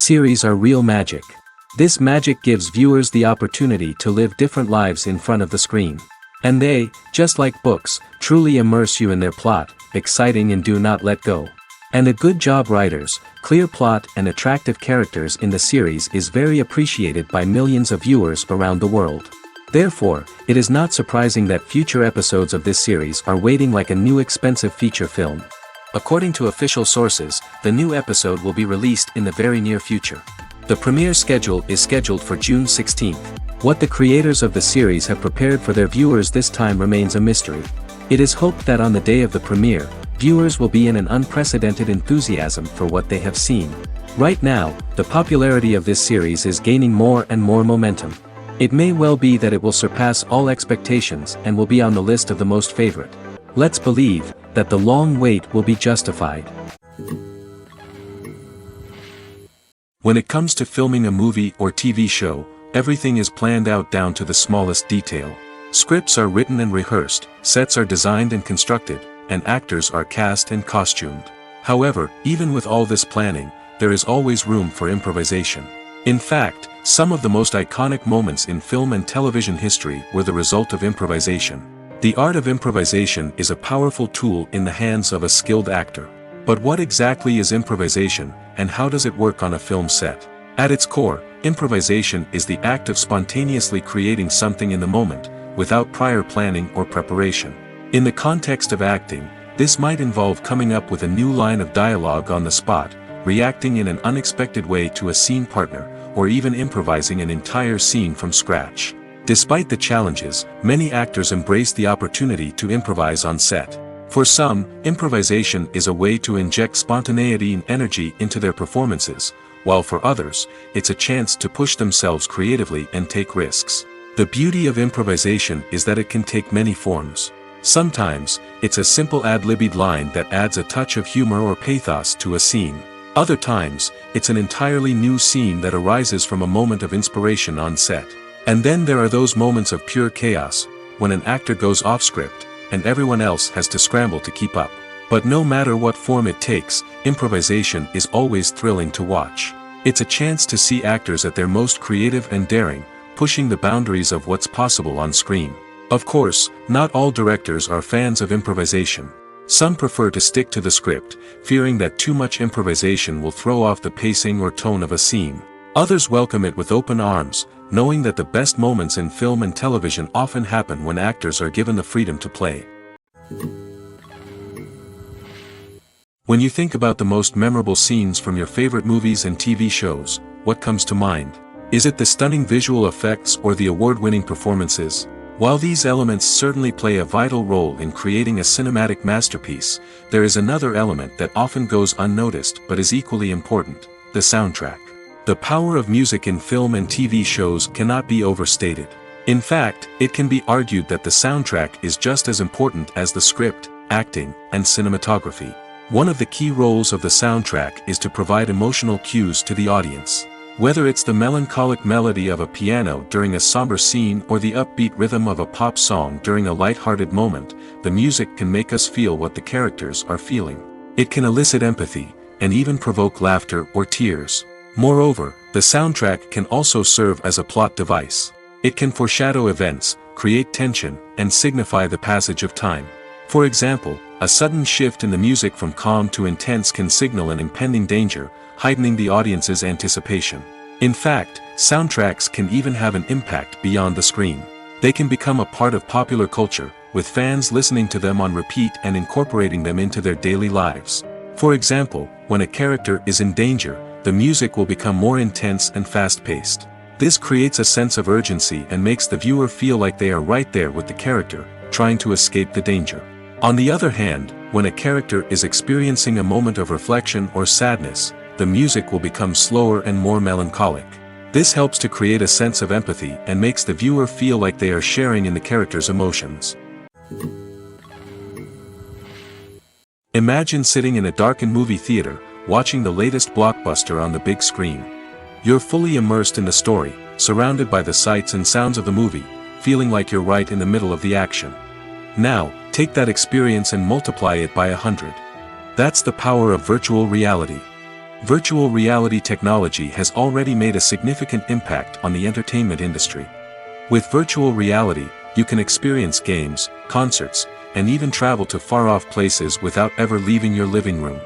series are real magic. This magic gives viewers the opportunity to live different lives in front of the screen. And they, just like books, truly immerse you in their plot, exciting and do not let go. And a good job writers, clear plot and attractive characters in the series is very appreciated by millions of viewers around the world. Therefore, it is not surprising that future episodes of this series are waiting like a new expensive feature film. According to official sources, the new episode will be released in the very near future. The premiere schedule is scheduled for June 16th. What the creators of the series have prepared for their viewers this time remains a mystery. It is hoped that on the day of the premiere, viewers will be in an unprecedented enthusiasm for what they have seen. Right now, the popularity of this series is gaining more and more momentum. It may well be that it will surpass all expectations and will be on the list of the most favorite. Let's believe that the long wait will be justified. When it comes to filming a movie or TV show, everything is planned out down to the smallest detail. Scripts are written and rehearsed, sets are designed and constructed, and actors are cast and costumed. However, even with all this planning, there is always room for improvisation. In fact, some of the most iconic moments in film and television history were the result of improvisation. The art of improvisation is a powerful tool in the hands of a skilled actor. But what exactly is improvisation, and how does it work on a film set? At its core, improvisation is the act of spontaneously creating something in the moment, without prior planning or preparation. In the context of acting, this might involve coming up with a new line of dialogue on the spot, reacting in an unexpected way to a scene partner, or even improvising an entire scene from scratch. Despite the challenges, many actors embrace the opportunity to improvise on set. For some, improvisation is a way to inject spontaneity and energy into their performances, while for others, it's a chance to push themselves creatively and take risks. The beauty of improvisation is that it can take many forms. Sometimes, it's a simple ad-libbed line that adds a touch of humor or pathos to a scene. Other times, it's an entirely new scene that arises from a moment of inspiration on set. And then there are those moments of pure chaos, when an actor goes off script, and everyone else has to scramble to keep up. But no matter what form it takes, improvisation is always thrilling to watch. It's a chance to see actors at their most creative and daring, pushing the boundaries of what's possible on screen. Of course, not all directors are fans of improvisation. Some prefer to stick to the script, fearing that too much improvisation will throw off the pacing or tone of a scene. Others welcome it with open arms, knowing that the best moments in film and television often happen when actors are given the freedom to play. When you think about the most memorable scenes from your favorite movies and TV shows, what comes to mind? Is it the stunning visual effects or the award-winning performances? While these elements certainly play a vital role in creating a cinematic masterpiece, there is another element that often goes unnoticed but is equally important: the soundtrack. The power of music in film and TV shows cannot be overstated. In fact, it can be argued that the soundtrack is just as important as the script, acting, and cinematography. One of the key roles of the soundtrack is to provide emotional cues to the audience. Whether it's the melancholic melody of a piano during a somber scene or the upbeat rhythm of a pop song during a light-hearted moment, the music can make us feel what the characters are feeling. It can elicit empathy, and even provoke laughter or tears. Moreover, the soundtrack can also serve as a plot device. It can foreshadow events, create tension, and signify the passage of time. For example, a sudden shift in the music from calm to intense can signal an impending danger, heightening the audience's anticipation. In fact, soundtracks can even have an impact beyond the screen. They can become a part of popular culture, with fans listening to them on repeat and incorporating them into their daily lives. For example, when a character is in danger, the music will become more intense and fast-paced. This creates a sense of urgency and makes the viewer feel like they are right there with the character, trying to escape the danger. On the other hand, when a character is experiencing a moment of reflection or sadness, the music will become slower and more melancholic. This helps to create a sense of empathy and makes the viewer feel like they are sharing in the character's emotions. Imagine sitting in a darkened movie theater, watching the latest blockbuster on the big screen. You're fully immersed in the story, surrounded by the sights and sounds of the movie, feeling like you're right in the middle of the action. Now, take that experience and multiply it by 100. That's the power of virtual reality. Virtual reality technology has already made a significant impact on the entertainment industry. With virtual reality, you can experience games, concerts, and even travel to far-off places without ever leaving your living room.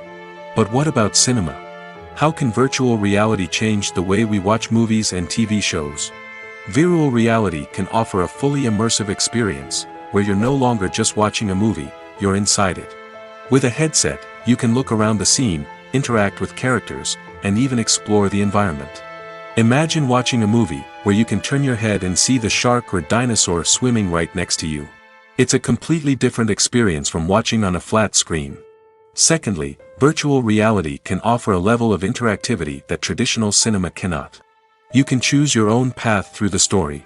But what about cinema? How can virtual reality change the way we watch movies and TV shows? Virtual reality can offer a fully immersive experience, where you're no longer just watching a movie, you're inside it. With a headset, you can look around the scene, interact with characters, and even explore the environment. Imagine watching a movie, where you can turn your head and see the shark or dinosaur swimming right next to you. It's a completely different experience from watching on a flat screen. Secondly, virtual reality can offer a level of interactivity that traditional cinema cannot. You can choose your own path through the story.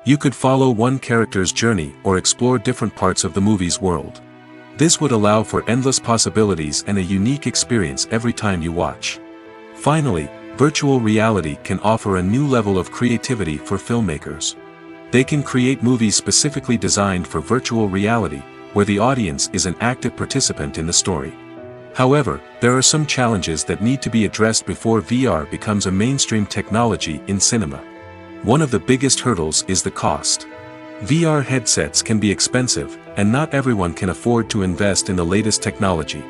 You could follow one character's journey or explore different parts of the movie's world. This would allow for endless possibilities and a unique experience every time you watch. Finally, virtual reality can offer a new level of creativity for filmmakers. They can create movies specifically designed for virtual reality, where the audience is an active participant in the story. However, there are some challenges that need to be addressed before VR becomes a mainstream technology in cinema. One of the biggest hurdles is the cost. VR headsets can be expensive, and not everyone can afford to invest in the latest technology.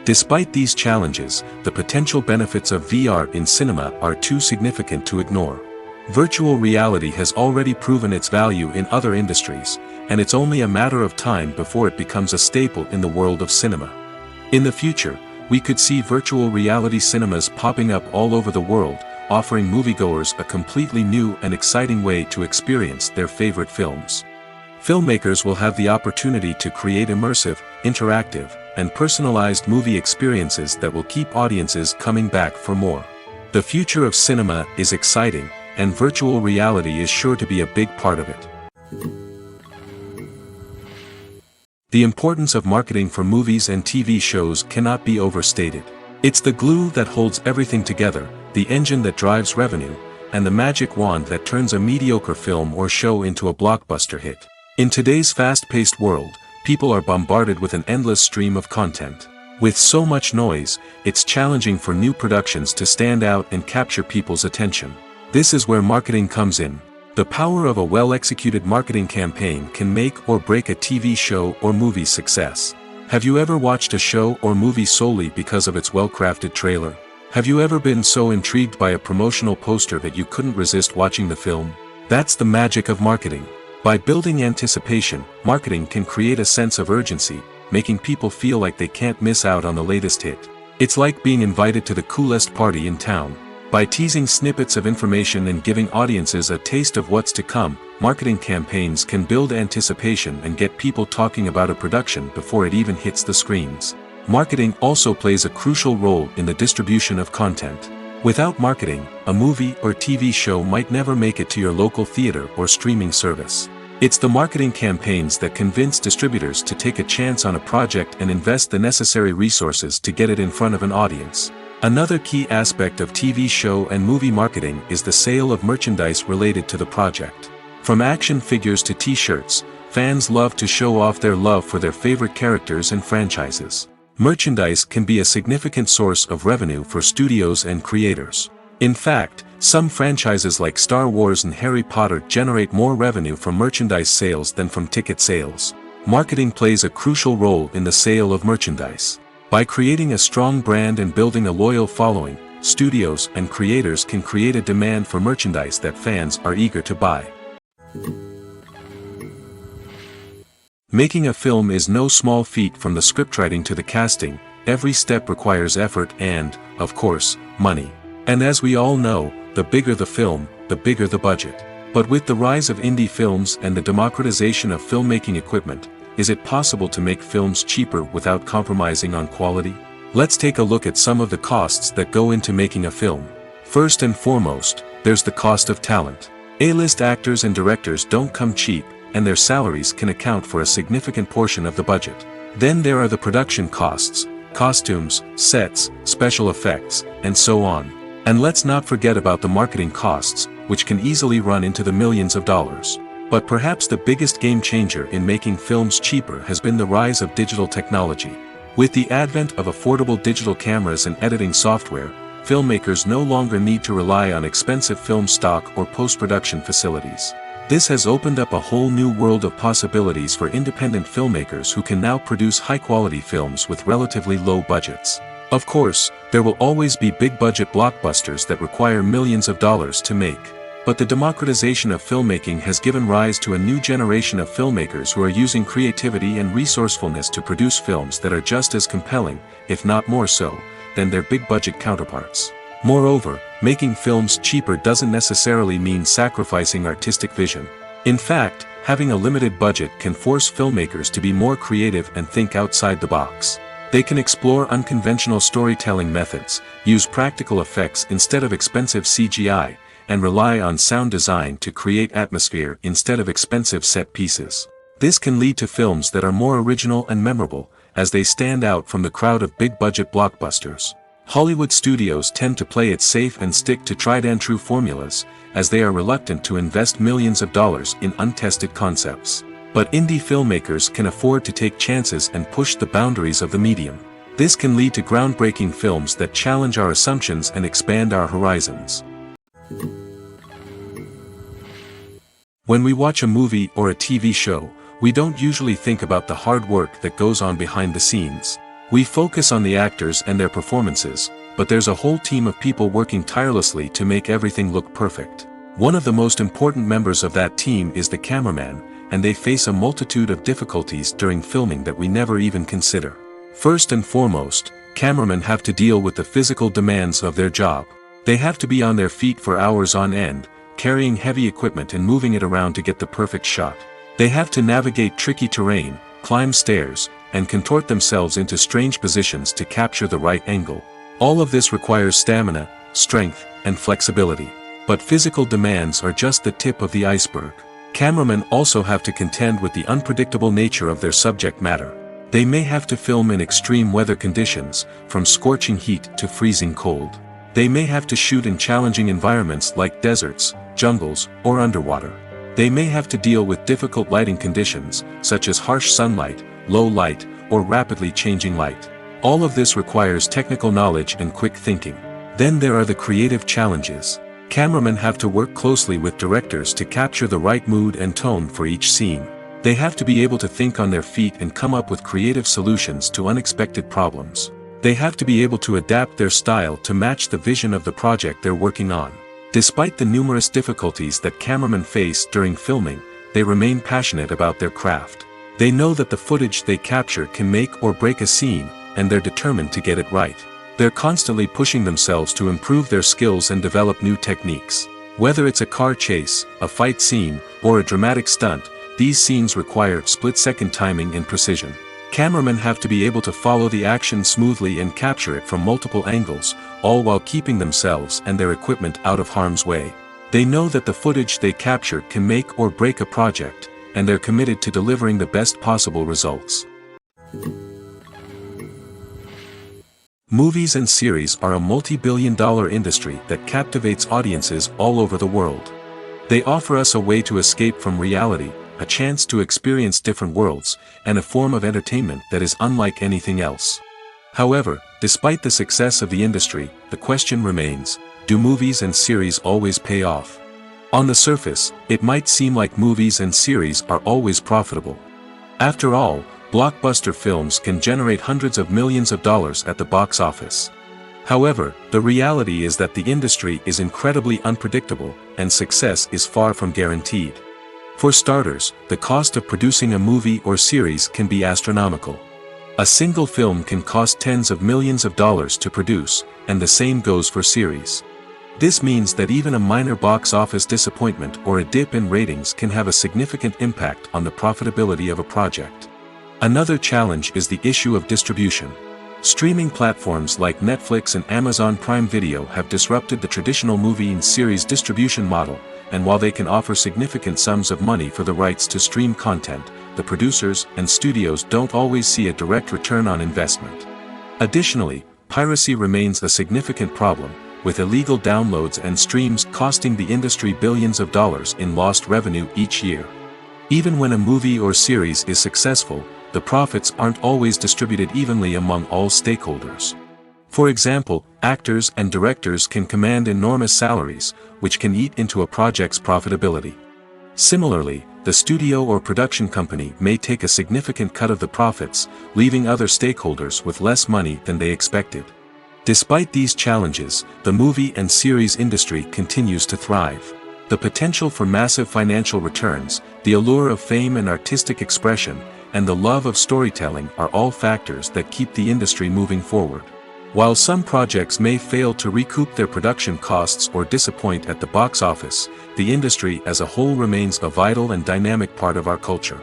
Despite these challenges, the potential benefits of VR in cinema are too significant to ignore. Virtual reality has already proven its value in other industries, and it's only a matter of time before it becomes a staple in the world of cinema. In the future, we could see virtual reality cinemas popping up all over the world, offering moviegoers a completely new and exciting way to experience their favorite films. Filmmakers will have the opportunity to create immersive, interactive, and personalized movie experiences that will keep audiences coming back for more. The future of cinema is exciting, and virtual reality is sure to be a big part of it. The importance of marketing for movies and TV shows cannot be overstated. It's the glue that holds everything together, the engine that drives revenue, and the magic wand that turns a mediocre film or show into a blockbuster hit. In today's fast-paced world, people are bombarded with an endless stream of content. With so much noise, it's challenging for new productions to stand out and capture people's attention. This is where marketing comes in. The power of a well-executed marketing campaign can make or break a TV show or movie's success. Have you ever watched a show or movie solely because of its well-crafted trailer? Have you ever been so intrigued by a promotional poster that you couldn't resist watching the film? That's the magic of marketing. By building anticipation, marketing can create a sense of urgency, making people feel like they can't miss out on the latest hit. It's like being invited to the coolest party in town. By teasing snippets of information and giving audiences a taste of what's to come, marketing campaigns can build anticipation and get people talking about a production before it even hits the screens. Marketing also plays a crucial role in the distribution of content. Without marketing, a movie or TV show might never make it to your local theater or streaming service. It's the marketing campaigns that convince distributors to take a chance on a project and invest the necessary resources to get it in front of an audience. Another key aspect of TV show and movie marketing is the sale of merchandise related to the project. From action figures to t-shirts, fans love to show off their love for their favorite characters and franchises. Merchandise can be a significant source of revenue for studios and creators. In fact, some franchises like Star Wars and Harry Potter generate more revenue from merchandise sales than from ticket sales. Marketing plays a crucial role in the sale of merchandise. By creating a strong brand and building a loyal following, studios and creators can create a demand for merchandise that fans are eager to buy. Making a film is no small feat. From the scriptwriting to the casting, every step requires effort and, of course, money. And as we all know, the bigger the film, the bigger the budget. But with the rise of indie films and the democratization of filmmaking equipment, is it possible to make films cheaper without compromising on quality? Let's take a look at some of the costs that go into making a film. First and foremost, there's the cost of talent. A-list actors and directors don't come cheap, and their salaries can account for a significant portion of the budget. Then there are the production costs, costumes, sets, special effects, and so on. And let's not forget about the marketing costs, which can easily run into the millions of dollars. But perhaps the biggest game changer in making films cheaper has been the rise of digital technology. With the advent of affordable digital cameras and editing software, filmmakers no longer need to rely on expensive film stock or post-production facilities. This has opened up a whole new world of possibilities for independent filmmakers who can now produce high-quality films with relatively low budgets. Of course, there will always be big-budget blockbusters that require millions of dollars to make. But the democratization of filmmaking has given rise to a new generation of filmmakers who are using creativity and resourcefulness to produce films that are just as compelling, if not more so, than their big-budget counterparts. Moreover, making films cheaper doesn't necessarily mean sacrificing artistic vision. In fact, having a limited budget can force filmmakers to be more creative and think outside the box. They can explore unconventional storytelling methods, use practical effects instead of expensive CGI, and rely on sound design to create atmosphere instead of expensive set pieces. This can lead to films that are more original and memorable, as they stand out from the crowd of big-budget blockbusters. Hollywood studios tend to play it safe and stick to tried-and-true formulas, as they are reluctant to invest millions of dollars in untested concepts. But indie filmmakers can afford to take chances and push the boundaries of the medium. This can lead to groundbreaking films that challenge our assumptions and expand our horizons. When we watch a movie or a TV show, we don't usually think about the hard work that goes on behind the scenes. We focus on the actors and their performances, but there's a whole team of people working tirelessly to make everything look perfect. One of the most important members of that team is the cameraman, and they face a multitude of difficulties during filming that we never even consider. First and foremost, cameramen have to deal with the physical demands of their job. They have to be on their feet for hours on end, carrying heavy equipment and moving it around to get the perfect shot. They have to navigate tricky terrain, climb stairs, and contort themselves into strange positions to capture the right angle. All of this requires stamina, strength, and flexibility. But physical demands are just the tip of the iceberg. Cameramen also have to contend with the unpredictable nature of their subject matter. They may have to film in extreme weather conditions, from scorching heat to freezing cold. They may have to shoot in challenging environments like deserts, jungles, or underwater. They may have to deal with difficult lighting conditions, such as harsh sunlight, low light, or rapidly changing light. All of this requires technical knowledge and quick thinking. Then there are the creative challenges. Cameramen have to work closely with directors to capture the right mood and tone for each scene. They have to be able to think on their feet and come up with creative solutions to unexpected problems. They have to be able to adapt their style to match the vision of the project they're working on. Despite the numerous difficulties that cameramen face during filming, they remain passionate about their craft. They know that the footage they capture can make or break a scene, and they're determined to get it right. They're constantly pushing themselves to improve their skills and develop new techniques. Whether it's a car chase, a fight scene, or a dramatic stunt, these scenes require split-second timing and precision. Cameramen have to be able to follow the action smoothly and capture it from multiple angles, all while keeping themselves and their equipment out of harm's way. They know that the footage they capture can make or break a project, and they're committed to delivering the best possible results. Movies and series are a multi-billion-dollar industry that captivates audiences all over the world. They offer us a way to escape from reality, a chance to experience different worlds, and a form of entertainment that is unlike anything else. However, despite the success of the industry, the question remains, do movies and series always pay off? On the surface, it might seem like movies and series are always profitable. After all, blockbuster films can generate hundreds of millions of dollars at the box office. However, the reality is that the industry is incredibly unpredictable, and success is far from guaranteed. For starters, the cost of producing a movie or series can be astronomical. A single film can cost tens of millions of dollars to produce, and the same goes for series. This means that even a minor box office disappointment or a dip in ratings can have a significant impact on the profitability of a project. Another challenge is the issue of distribution. Streaming platforms like Netflix and Amazon Prime Video have disrupted the traditional movie and series distribution model, and while they can offer significant sums of money for the rights to stream content, the producers and studios don't always see a direct return on investment. Additionally, piracy remains a significant problem, with illegal downloads and streams costing the industry billions of dollars in lost revenue each year. Even when a movie or series is successful, the profits aren't always distributed evenly among all stakeholders. For example, actors and directors can command enormous salaries, which can eat into a project's profitability. Similarly, the studio or production company may take a significant cut of the profits, leaving other stakeholders with less money than they expected. Despite these challenges, the movie and series industry continues to thrive. The potential for massive financial returns, the allure of fame and artistic expression, and the love of storytelling are all factors that keep the industry moving forward. While some projects may fail to recoup their production costs or disappoint at the box office, the industry as a whole remains a vital and dynamic part of our culture.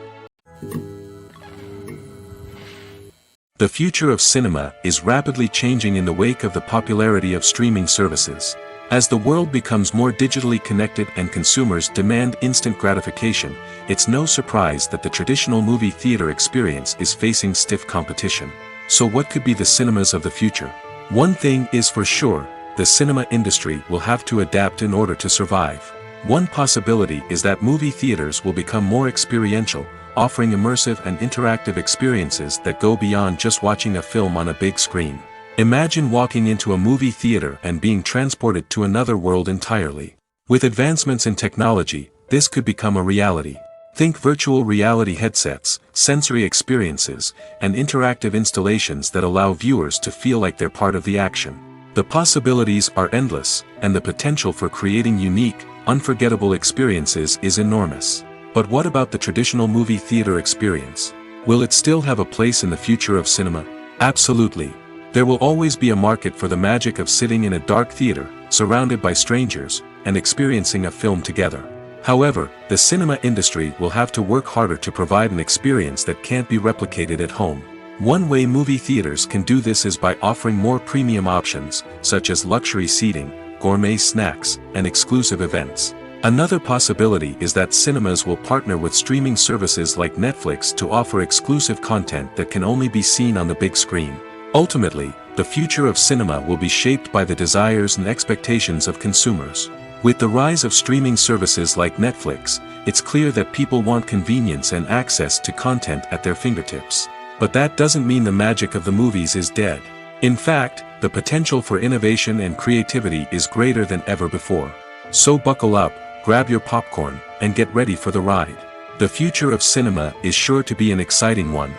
The future of cinema is rapidly changing in the wake of the popularity of streaming services. As the world becomes more digitally connected and consumers demand instant gratification, it's no surprise that the traditional movie theater experience is facing stiff competition. So what could be the cinemas of the future? One thing is for sure, the cinema industry will have to adapt in order to survive. One possibility is that movie theaters will become more experiential, offering immersive and interactive experiences that go beyond just watching a film on a big screen. Imagine walking into a movie theater and being transported to another world entirely. With advancements in technology, this could become a reality. Think virtual reality headsets, sensory experiences, and interactive installations that allow viewers to feel like they're part of the action. The possibilities are endless, and the potential for creating unique, unforgettable experiences is enormous. But what about the traditional movie theater experience? Will it still have a place in the future of cinema? Absolutely. There will always be a market for the magic of sitting in a dark theater, surrounded by strangers, and experiencing a film together. However, the cinema industry will have to work harder to provide an experience that can't be replicated at home. One way movie theaters can do this is by offering more premium options, such as luxury seating, gourmet snacks, and exclusive events. Another possibility is that cinemas will partner with streaming services like Netflix to offer exclusive content that can only be seen on the big screen. Ultimately, the future of cinema will be shaped by the desires and expectations of consumers. With the rise of streaming services like Netflix, it's clear that people want convenience and access to content at their fingertips. But that doesn't mean the magic of the movies is dead. In fact, the potential for innovation and creativity is greater than ever before. So buckle up, grab your popcorn, and get ready for the ride. The future of cinema is sure to be an exciting one.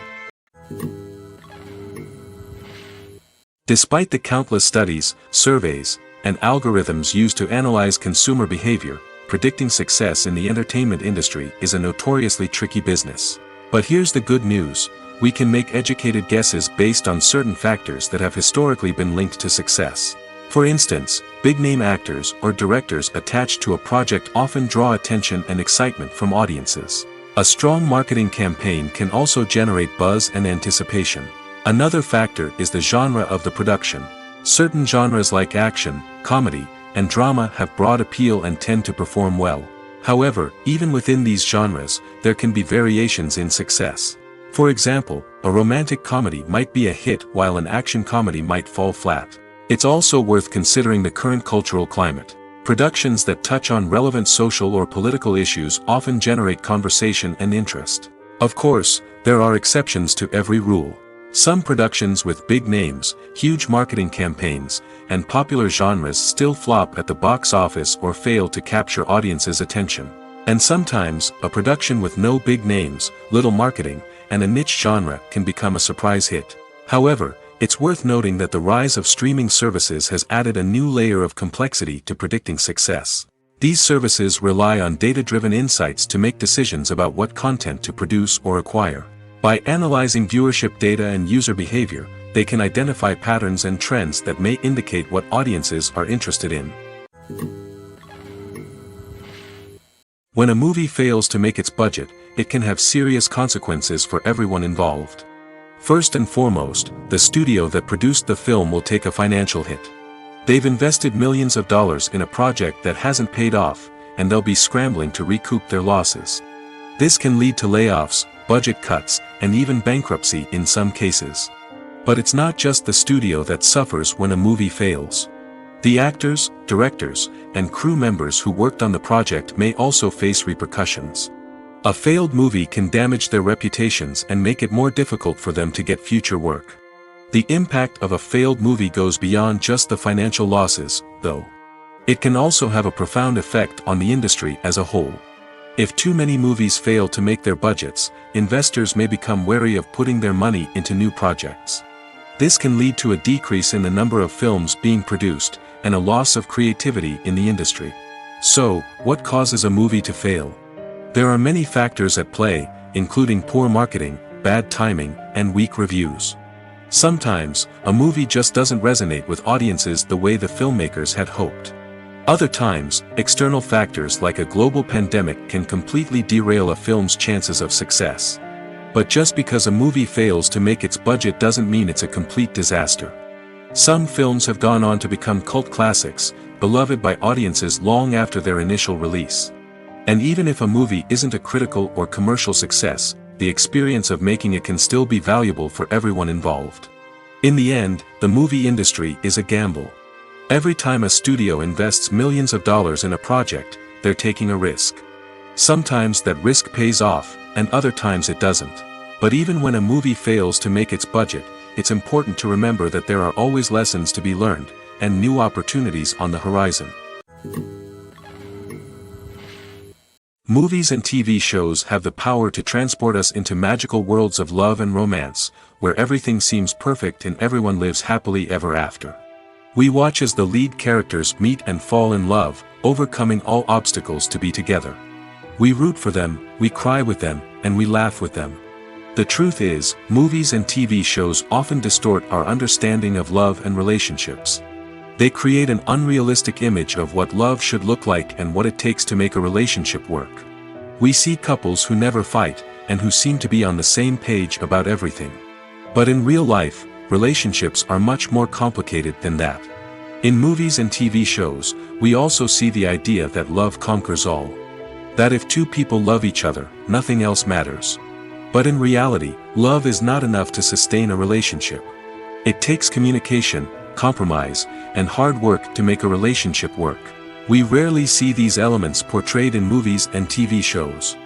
Despite the countless studies, surveys, and algorithms used to analyze consumer behavior, predicting success in the entertainment industry is a notoriously tricky business. But here's the good news: we can make educated guesses based on certain factors that have historically been linked to success. For instance, big-name actors or directors attached to a project often draw attention and excitement from audiences. A strong marketing campaign can also generate buzz and anticipation. Another factor is the genre of the production. Certain genres like action, comedy, and drama have broad appeal and tend to perform well. However, even within these genres, there can be variations in success. For example, a romantic comedy might be a hit while an action comedy might fall flat. It's also worth considering the current cultural climate. Productions that touch on relevant social or political issues often generate conversation and interest. Of course, there are exceptions to every rule. Some productions with big names, huge marketing campaigns, and popular genres still flop at the box office or fail to capture audiences' attention. And sometimes, a production with no big names, little marketing, and a niche genre can become a surprise hit. However, it's worth noting that the rise of streaming services has added a new layer of complexity to predicting success. These services rely on data-driven insights to make decisions about what content to produce or acquire. By analyzing viewership data and user behavior, they can identify patterns and trends that may indicate what audiences are interested in. When a movie fails to make its budget, it can have serious consequences for everyone involved. First and foremost, the studio that produced the film will take a financial hit. They've invested millions of dollars in a project that hasn't paid off, and they'll be scrambling to recoup their losses. This can lead to layoffs, budget cuts, and even bankruptcy in some cases. But it's not just the studio that suffers when a movie fails. The actors, directors, and crew members who worked on the project may also face repercussions. A failed movie can damage their reputations and make it more difficult for them to get future work. The impact of a failed movie goes beyond just the financial losses, though. It can also have a profound effect on the industry as a whole. If too many movies fail to make their budgets, investors may become wary of putting their money into new projects. This can lead to a decrease in the number of films being produced, and a loss of creativity in the industry. So, what causes a movie to fail? There are many factors at play, including poor marketing, bad timing, and weak reviews. Sometimes, a movie just doesn't resonate with audiences the way the filmmakers had hoped. Other times, external factors like a global pandemic can completely derail a film's chances of success. But just because a movie fails to make its budget doesn't mean it's a complete disaster. Some films have gone on to become cult classics, beloved by audiences long after their initial release. And even if a movie isn't a critical or commercial success, the experience of making it can still be valuable for everyone involved. In the end, the movie industry is a gamble. Every time a studio invests millions of dollars in a project, they're taking a risk. Sometimes that risk pays off, and other times it doesn't. But even when a movie fails to make its budget, it's important to remember that there are always lessons to be learned, and new opportunities on the horizon. Movies and TV shows have the power to transport us into magical worlds of love and romance, where everything seems perfect and everyone lives happily ever after. We watch as the lead characters meet and fall in love, overcoming all obstacles to be together. We root for them, we cry with them, and we laugh with them. The truth is, movies and TV shows often distort our understanding of love and relationships. They create an unrealistic image of what love should look like and what it takes to make a relationship work. We see couples who never fight, and who seem to be on the same page about everything. But in real life, relationships are much more complicated than that. In movies and TV shows, we also see the idea that love conquers all. That if two people love each other, nothing else matters. But in reality, love is not enough to sustain a relationship. It takes communication, compromise, and hard work to make a relationship work. We rarely see these elements portrayed in movies and TV shows.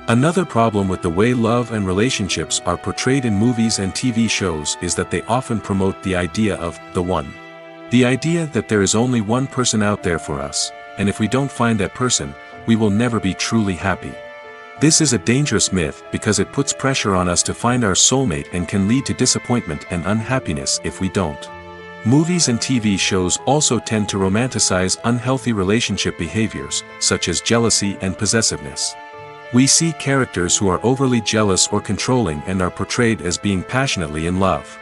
Another problem with the way love and relationships are portrayed in movies and TV shows is that they often promote the idea of the one. The idea that there is only one person out there for us, and if we don't find that person, we will never be truly happy. This is a dangerous myth because it puts pressure on us to find our soulmate and can lead to disappointment and unhappiness if we don't. Movies and TV shows also tend to romanticize unhealthy relationship behaviors, such as jealousy and possessiveness. We see characters who are overly jealous or controlling and are portrayed as being passionately in love.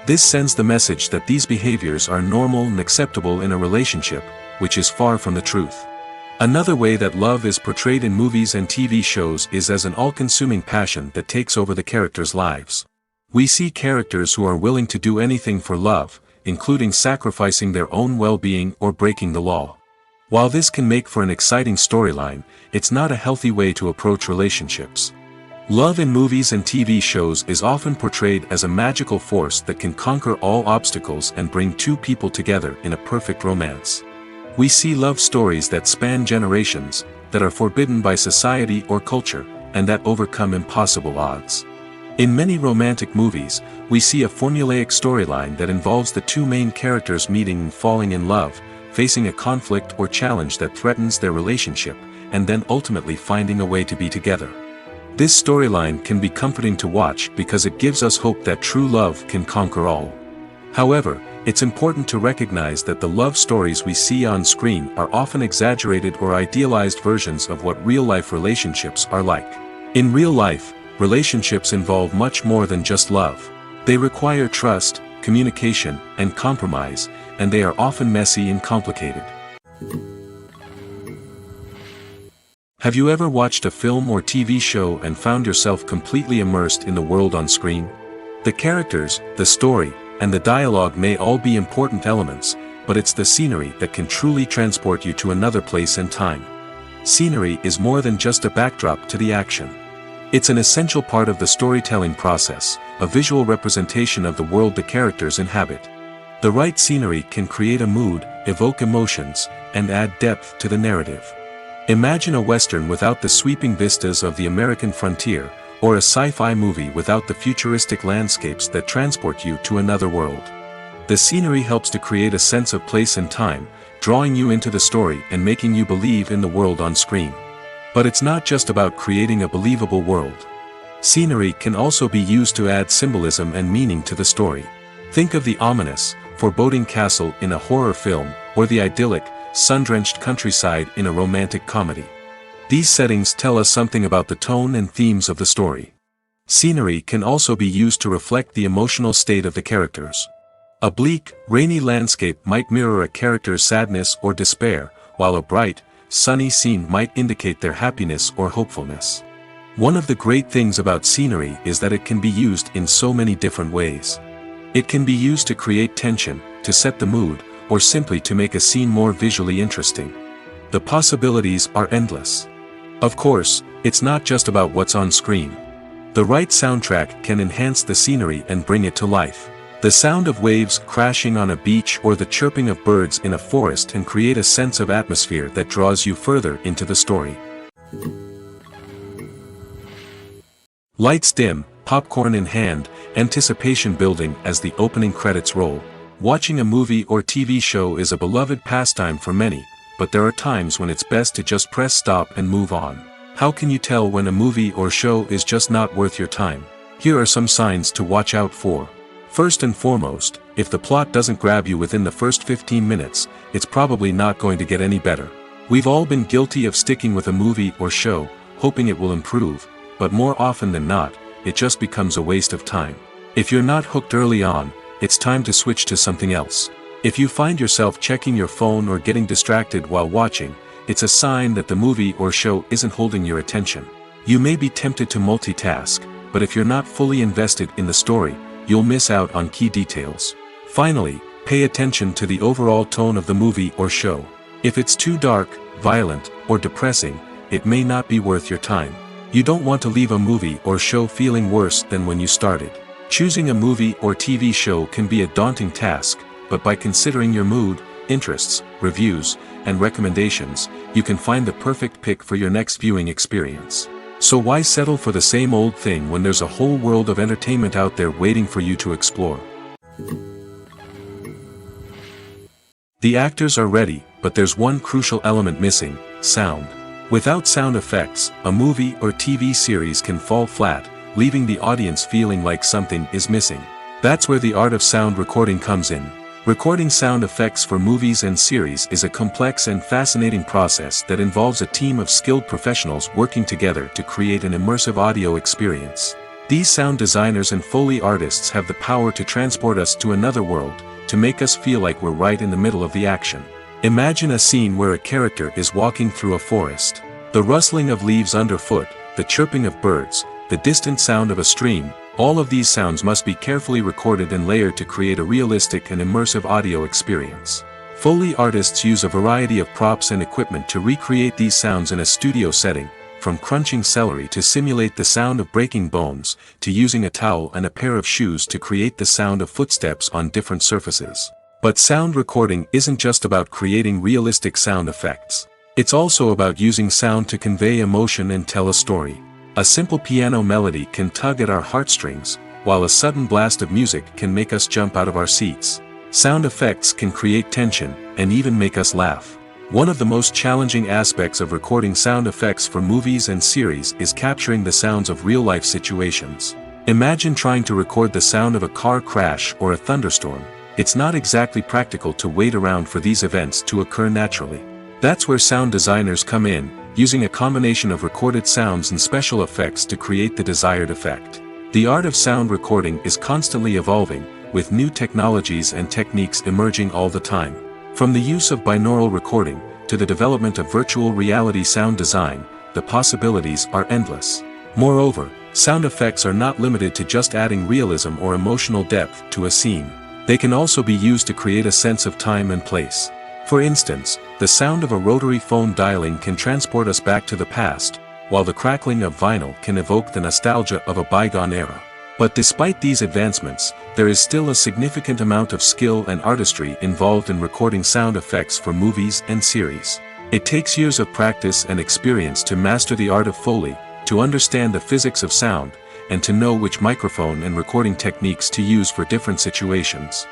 This sends the message that these behaviors are normal and acceptable in a relationship, which is far from the truth. Another way that love is portrayed in movies and TV shows is as an all-consuming passion that takes over the characters' lives. We see characters who are willing to do anything for love, including sacrificing their own well-being or breaking the law. While this can make for an exciting storyline, it's not a healthy way to approach relationships. Love in movies and TV shows is often portrayed as a magical force that can conquer all obstacles and bring two people together in a perfect romance. We see love stories that span generations, that are forbidden by society or culture, and that overcome impossible odds. In many romantic movies, we see a formulaic storyline that involves the two main characters meeting and falling in love, facing a conflict or challenge that threatens their relationship, and then ultimately finding a way to be together. This storyline can be comforting to watch because it gives us hope that true love can conquer all. However, it's important to recognize that the love stories we see on screen are often exaggerated or idealized versions of what real-life relationships are like. In real life, relationships involve much more than just love. They require trust, communication, and compromise, and they are often messy and complicated. Have you ever watched a film or TV show and found yourself completely immersed in the world on screen? The characters, the story, and the dialogue may all be important elements, but it's the scenery that can truly transport you to another place and time. Scenery is more than just a backdrop to the action. It's an essential part of the storytelling process, a visual representation of the world the characters inhabit. The right scenery can create a mood, evoke emotions, and add depth to the narrative. Imagine a western without the sweeping vistas of the American frontier, or a sci-fi movie without the futuristic landscapes that transport you to another world. The scenery helps to create a sense of place and time, drawing you into the story and making you believe in the world on screen. But it's not just about creating a believable world. Scenery can also be used to add symbolism and meaning to the story. Think of the ominous, foreboding castle in a horror film, or the idyllic, sun-drenched countryside in a romantic comedy. These settings tell us something about the tone and themes of the story. Scenery can also be used to reflect the emotional state of the characters. A bleak, rainy landscape might mirror a character's sadness or despair, while a bright, sunny scene might indicate their happiness or hopefulness. One of the great things about scenery is that it can be used in so many different ways. It can be used to create tension, to set the mood, or simply to make a scene more visually interesting. The possibilities are endless. Of course, it's not just about what's on screen. The right soundtrack can enhance the scenery and bring it to life. The sound of waves crashing on a beach or the chirping of birds in a forest can create a sense of atmosphere that draws you further into the story. Lights dim, popcorn in hand, anticipation building as the opening credits roll. Watching a movie or TV show is a beloved pastime for many, but there are times when it's best to just press stop and move on. How can you tell when a movie or show is just not worth your time? Here are some signs to watch out for. First and foremost, if the plot doesn't grab you within the first 15 minutes, it's probably not going to get any better. We've all been guilty of sticking with a movie or show, hoping it will improve, but more often than not, it just becomes a waste of time. If you're not hooked early on, it's time to switch to something else. If you find yourself checking your phone or getting distracted while watching, it's a sign that the movie or show isn't holding your attention. You may be tempted to multitask, but if you're not fully invested in the story, you'll miss out on key details. Finally, pay attention to the overall tone of the movie or show. If it's too dark, violent, or depressing, it may not be worth your time. You don't want to leave a movie or show feeling worse than when you started. Choosing a movie or TV show can be a daunting task, but by considering your mood, interests, reviews, and recommendations, you can find the perfect pick for your next viewing experience. So why settle for the same old thing when there's a whole world of entertainment out there waiting for you to explore? The actors are ready, but there's one crucial element missing: sound. Without sound effects, a movie or TV series can fall flat, leaving the audience feeling like something is missing. That's where the art of sound recording comes in. Recording sound effects for movies and series is a complex and fascinating process that involves a team of skilled professionals working together to create an immersive audio experience. These sound designers and Foley artists have the power to transport us to another world, to make us feel like we're right in the middle of the action. Imagine a scene where a character is walking through a forest. The rustling of leaves underfoot, the chirping of birds, the distant sound of a stream, all of these sounds must be carefully recorded and layered to create a realistic and immersive audio experience. Foley artists use a variety of props and equipment to recreate these sounds in a studio setting, from crunching celery to simulate the sound of breaking bones, to using a towel and a pair of shoes to create the sound of footsteps on different surfaces. But sound recording isn't just about creating realistic sound effects. It's also about using sound to convey emotion and tell a story. A simple piano melody can tug at our heartstrings, while a sudden blast of music can make us jump out of our seats. Sound effects can create tension, and even make us laugh. One of the most challenging aspects of recording sound effects for movies and series is capturing the sounds of real-life situations. Imagine trying to record the sound of a car crash or a thunderstorm. It's not exactly practical to wait around for these events to occur naturally. That's where sound designers come in, using a combination of recorded sounds and special effects to create the desired effect. The art of sound recording is constantly evolving, with new technologies and techniques emerging all the time. From the use of binaural recording, to the development of virtual reality sound design, the possibilities are endless. Moreover, sound effects are not limited to just adding realism or emotional depth to a scene. They can also be used to create a sense of time and place. For instance, the sound of a rotary phone dialing can transport us back to the past, while the crackling of vinyl can evoke the nostalgia of a bygone era. But despite these advancements, there is still a significant amount of skill and artistry involved in recording sound effects for movies and series. It takes years of practice and experience to master the art of Foley, to understand the physics of sound, and to know which microphone and recording techniques to use for different situations.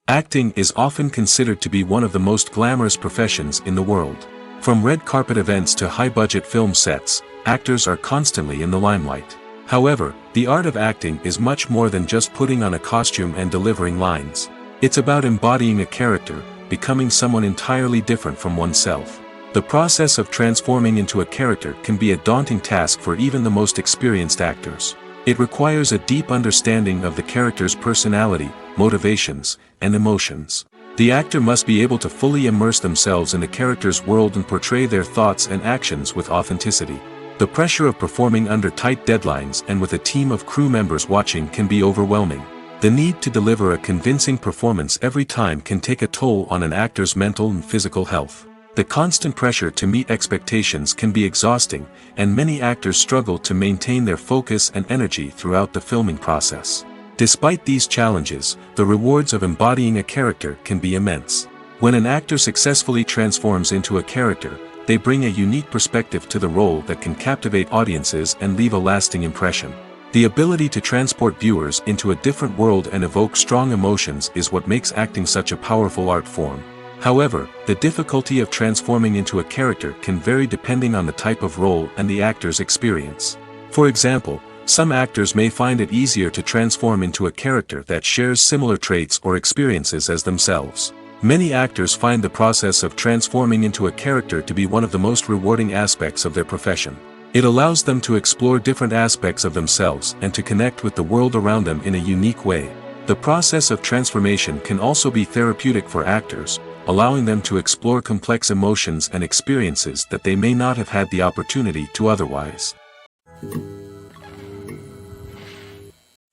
Acting is often considered to be one of the most glamorous professions in the world. From red carpet events to high-budget film sets, actors are constantly in the limelight. However, the art of acting is much more than just putting on a costume and delivering lines. It's about embodying a character, becoming someone entirely different from oneself. The process of transforming into a character can be a daunting task for even the most experienced actors. It requires a deep understanding of the character's personality, motivations, and emotions. The actor must be able to fully immerse themselves in the character's world and portray their thoughts and actions with authenticity. The pressure of performing under tight deadlines and with a team of crew members watching can be overwhelming. The need to deliver a convincing performance every time can take a toll on an actor's mental and physical health. The constant pressure to meet expectations can be exhausting, and many actors struggle to maintain their focus and energy throughout the filming process. Despite these challenges, the rewards of embodying a character can be immense. When an actor successfully transforms into a character, they bring a unique perspective to the role that can captivate audiences and leave a lasting impression. The ability to transport viewers into a different world and evoke strong emotions is what makes acting such a powerful art form. However, the difficulty of transforming into a character can vary depending on the type of role and the actor's experience. For example, some actors may find it easier to transform into a character that shares similar traits or experiences as themselves. Many actors find the process of transforming into a character to be one of the most rewarding aspects of their profession. It allows them to explore different aspects of themselves and to connect with the world around them in a unique way. The process of transformation can also be therapeutic for actors, allowing them to explore complex emotions and experiences that they may not have had the opportunity to otherwise.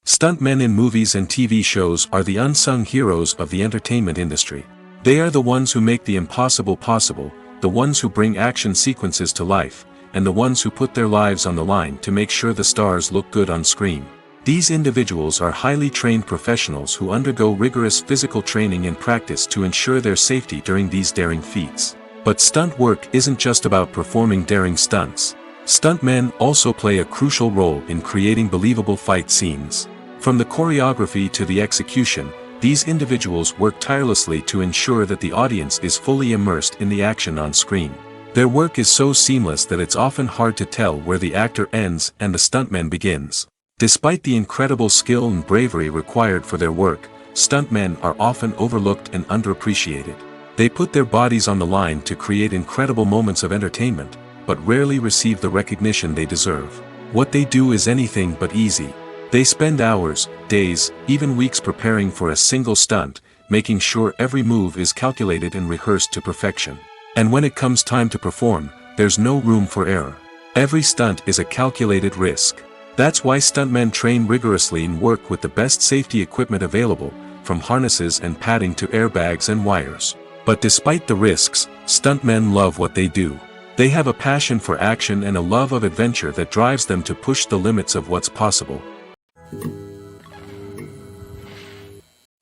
Stuntmen in movies and TV shows are the unsung heroes of the entertainment industry. They are the ones who make the impossible possible, the ones who bring action sequences to life, and the ones who put their lives on the line to make sure the stars look good on screen. These individuals are highly trained professionals who undergo rigorous physical training and practice to ensure their safety during these daring feats. But stunt work isn't just about performing daring stunts. Stuntmen also play a crucial role in creating believable fight scenes. From the choreography to the execution, these individuals work tirelessly to ensure that the audience is fully immersed in the action on screen. Their work is so seamless that it's often hard to tell where the actor ends and the stuntman begins. Despite the incredible skill and bravery required for their work, stuntmen are often overlooked and underappreciated. They put their bodies on the line to create incredible moments of entertainment, but rarely receive the recognition they deserve. What they do is anything but easy. They spend hours, days, even weeks preparing for a single stunt, making sure every move is calculated and rehearsed to perfection. And when it comes time to perform, there's no room for error. Every stunt is a calculated risk. That's why stuntmen train rigorously and work with the best safety equipment available, from harnesses and padding to airbags and wires. But despite the risks, stuntmen love what they do. They have a passion for action and a love of adventure that drives them to push the limits of what's possible.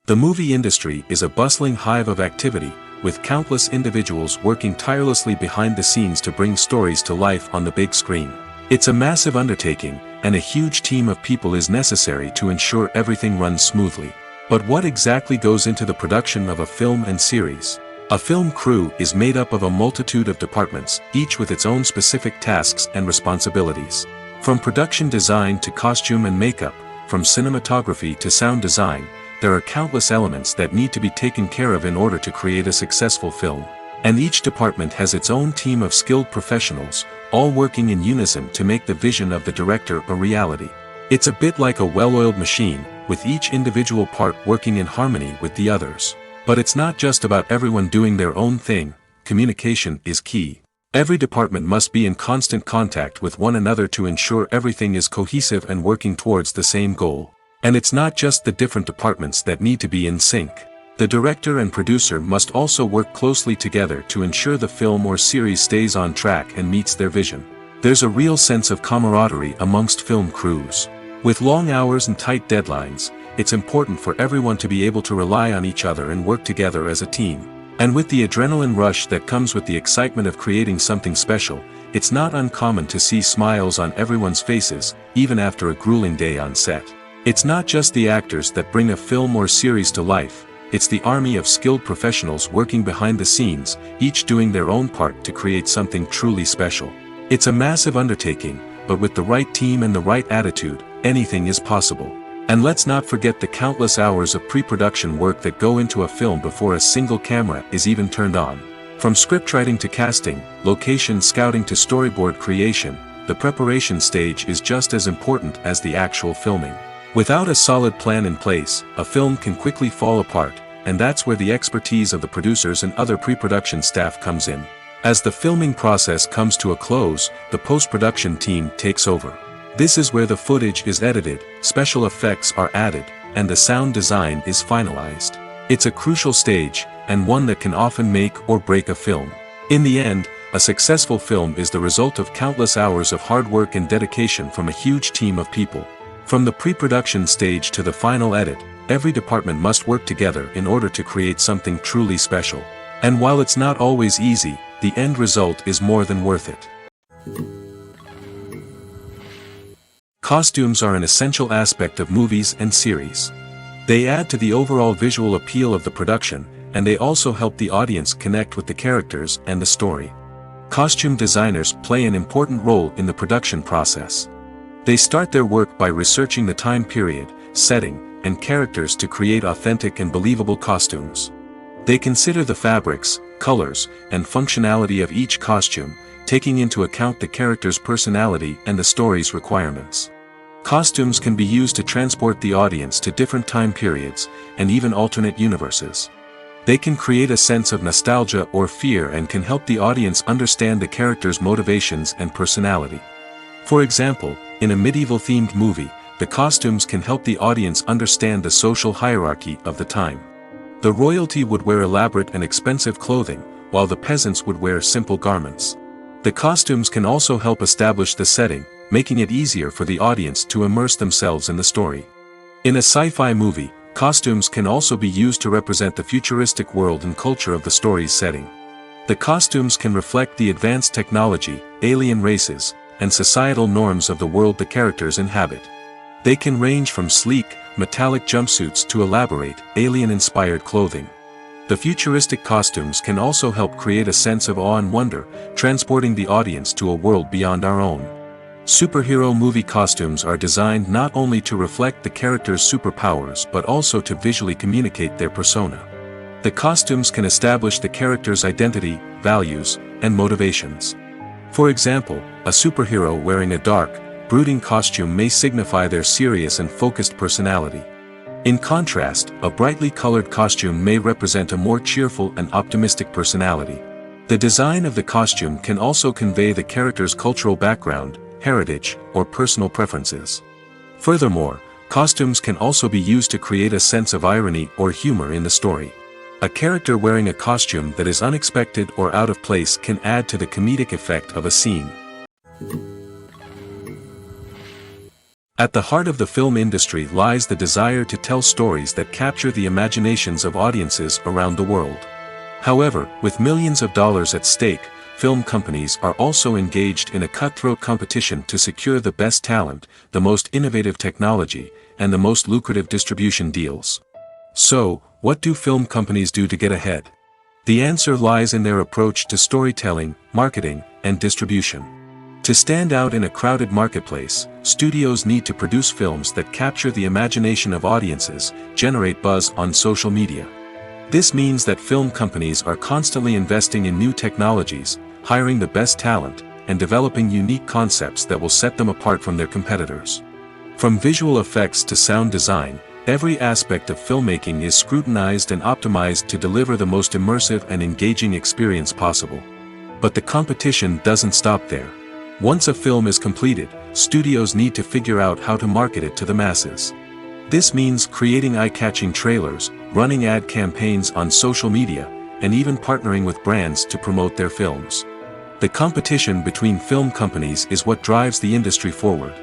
The movie industry is a bustling hive of activity, with countless individuals working tirelessly behind the scenes to bring stories to life on the big screen. It's a massive undertaking, and a huge team of people is necessary to ensure everything runs smoothly. But what exactly goes into the production of a film and series? A film crew is made up of a multitude of departments, each with its own specific tasks and responsibilities. From production design to costume and makeup, from cinematography to sound design, there are countless elements that need to be taken care of in order to create a successful film. And each department has its own team of skilled professionals, all working in unison to make the vision of the director a reality. It's a bit like a well-oiled machine, with each individual part working in harmony with the others. But it's not just about everyone doing their own thing. Communication is key. Every department must be in constant contact with one another to ensure everything is cohesive and working towards the same goal. And it's not just the different departments that need to be in sync. The director and producer must also work closely together to ensure the film or series stays on track and meets their vision. There's a real sense of camaraderie amongst film crews. With long hours and tight deadlines, it's important for everyone to be able to rely on each other and work together as a team. And with the adrenaline rush that comes with the excitement of creating something special, it's not uncommon to see smiles on everyone's faces, even after a grueling day on set. It's not just the actors that bring a film or series to life, it's the army of skilled professionals working behind the scenes, each doing their own part to create something truly special. It's a massive undertaking, but with the right team and the right attitude, anything is possible. And let's not forget the countless hours of pre-production work that go into a film before a single camera is even turned on. From scriptwriting to casting, location scouting to storyboard creation, the preparation stage is just as important as the actual filming. Without a solid plan in place, a film can quickly fall apart, and that's where the expertise of the producers and other pre-production staff comes in. As the filming process comes to a close, the post-production team takes over. This is where the footage is edited, special effects are added, and the sound design is finalized. It's a crucial stage, and one that can often make or break a film. In the end, a successful film is the result of countless hours of hard work and dedication from a huge team of people. From the pre-production stage to the final edit, every department must work together in order to create something truly special. And while it's not always easy, the end result is more than worth it. Costumes are an essential aspect of movies and series. They add to the overall visual appeal of the production, and they also help the audience connect with the characters and the story. Costume designers play an important role in the production process. They start their work by researching the time period, setting, and characters to create authentic and believable costumes. They consider the fabrics, colors, and functionality of each costume, taking into account the character's personality and the story's requirements. Costumes can be used to transport the audience to different time periods, and even alternate universes. They can create a sense of nostalgia or fear and can help the audience understand the character's motivations and personality. For example, in a medieval-themed movie, the costumes can help the audience understand the social hierarchy of the time. The royalty would wear elaborate and expensive clothing, while the peasants would wear simple garments. The costumes can also help establish the setting, making it easier for the audience to immerse themselves in the story. In a sci-fi movie, costumes can also be used to represent the futuristic world and culture of the story's setting. The costumes can reflect the advanced technology, alien races, and societal norms of the world the characters inhabit. They can range from sleek, metallic jumpsuits to elaborate, alien-inspired clothing. The futuristic costumes can also help create a sense of awe and wonder, transporting the audience to a world beyond our own. Superhero movie costumes are designed not only to reflect the character's superpowers but also to visually communicate their persona. The costumes can establish the character's identity, values, and motivations. For example, a superhero wearing a dark, brooding costume may signify their serious and focused personality. In contrast, a brightly colored costume may represent a more cheerful and optimistic personality. The design of the costume can also convey the character's cultural background, heritage, or personal preferences. Furthermore, costumes can also be used to create a sense of irony or humor in the story. A character wearing a costume that is unexpected or out of place can add to the comedic effect of a scene. At the heart of the film industry lies the desire to tell stories that capture the imaginations of audiences around the world. However, with millions of dollars at stake, film companies are also engaged in a cutthroat competition to secure the best talent, the most innovative technology, and the most lucrative distribution deals. So, what do film companies do to get ahead? The answer lies in their approach to storytelling, marketing, and distribution. To stand out in a crowded marketplace, studios need to produce films that capture the imagination of audiences, generate buzz on social media. This means that film companies are constantly investing in new technologies, hiring the best talent, and developing unique concepts that will set them apart from their competitors. From visual effects to sound design, every aspect of filmmaking is scrutinized and optimized to deliver the most immersive and engaging experience possible. But the competition doesn't stop there. Once a film is completed, studios need to figure out how to market it to the masses. This means creating eye-catching trailers, running ad campaigns on social media, and even partnering with brands to promote their films. The competition between film companies is what drives the industry forward.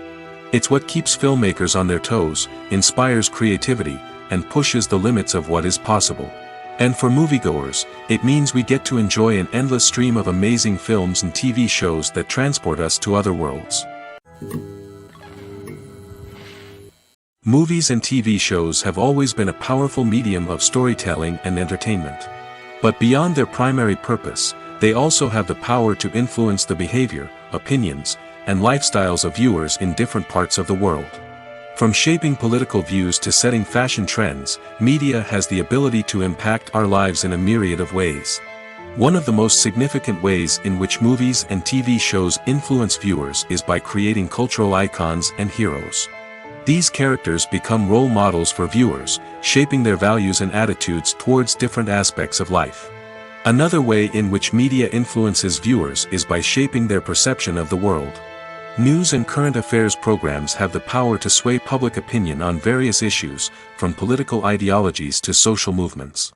It's what keeps filmmakers on their toes, inspires creativity, and pushes the limits of what is possible. And for moviegoers, it means we get to enjoy an endless stream of amazing films and TV shows that transport us to other worlds. Movies and TV shows have always been a powerful medium of storytelling and entertainment. But beyond their primary purpose, they also have the power to influence the behavior, opinions, and lifestyles of viewers in different parts of the world. From shaping political views to setting fashion trends, media has the ability to impact our lives in a myriad of ways. One of the most significant ways in which movies and TV shows influence viewers is by creating cultural icons and heroes. These characters become role models for viewers, shaping their values and attitudes towards different aspects of life. Another way in which media influences viewers is by shaping their perception of the world. News and current affairs programs have the power to sway public opinion on various issues, from political ideologies to social movements.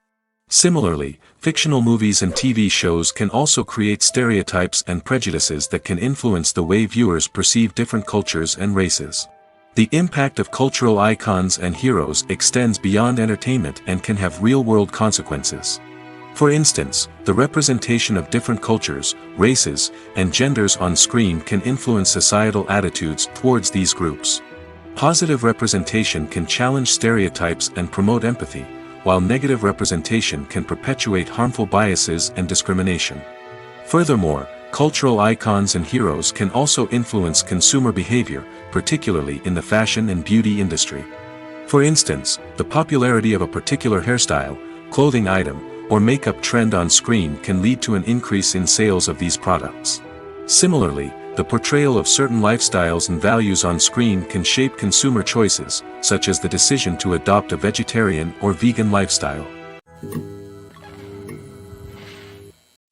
Similarly, fictional movies and TV shows can also create stereotypes and prejudices that can influence the way viewers perceive different cultures and races. The impact of cultural icons and heroes extends beyond entertainment and can have real-world consequences. For instance, the representation of different cultures, races, and genders on screen can influence societal attitudes towards these groups. Positive representation can challenge stereotypes and promote empathy, while negative representation can perpetuate harmful biases and discrimination. Furthermore, cultural icons and heroes can also influence consumer behavior, particularly in the fashion and beauty industry. For instance, the popularity of a particular hairstyle, clothing item, or makeup trend on screen can lead to an increase in sales of these products. Similarly, the portrayal of certain lifestyles and values on screen can shape consumer choices, such as the decision to adopt a vegetarian or vegan lifestyle.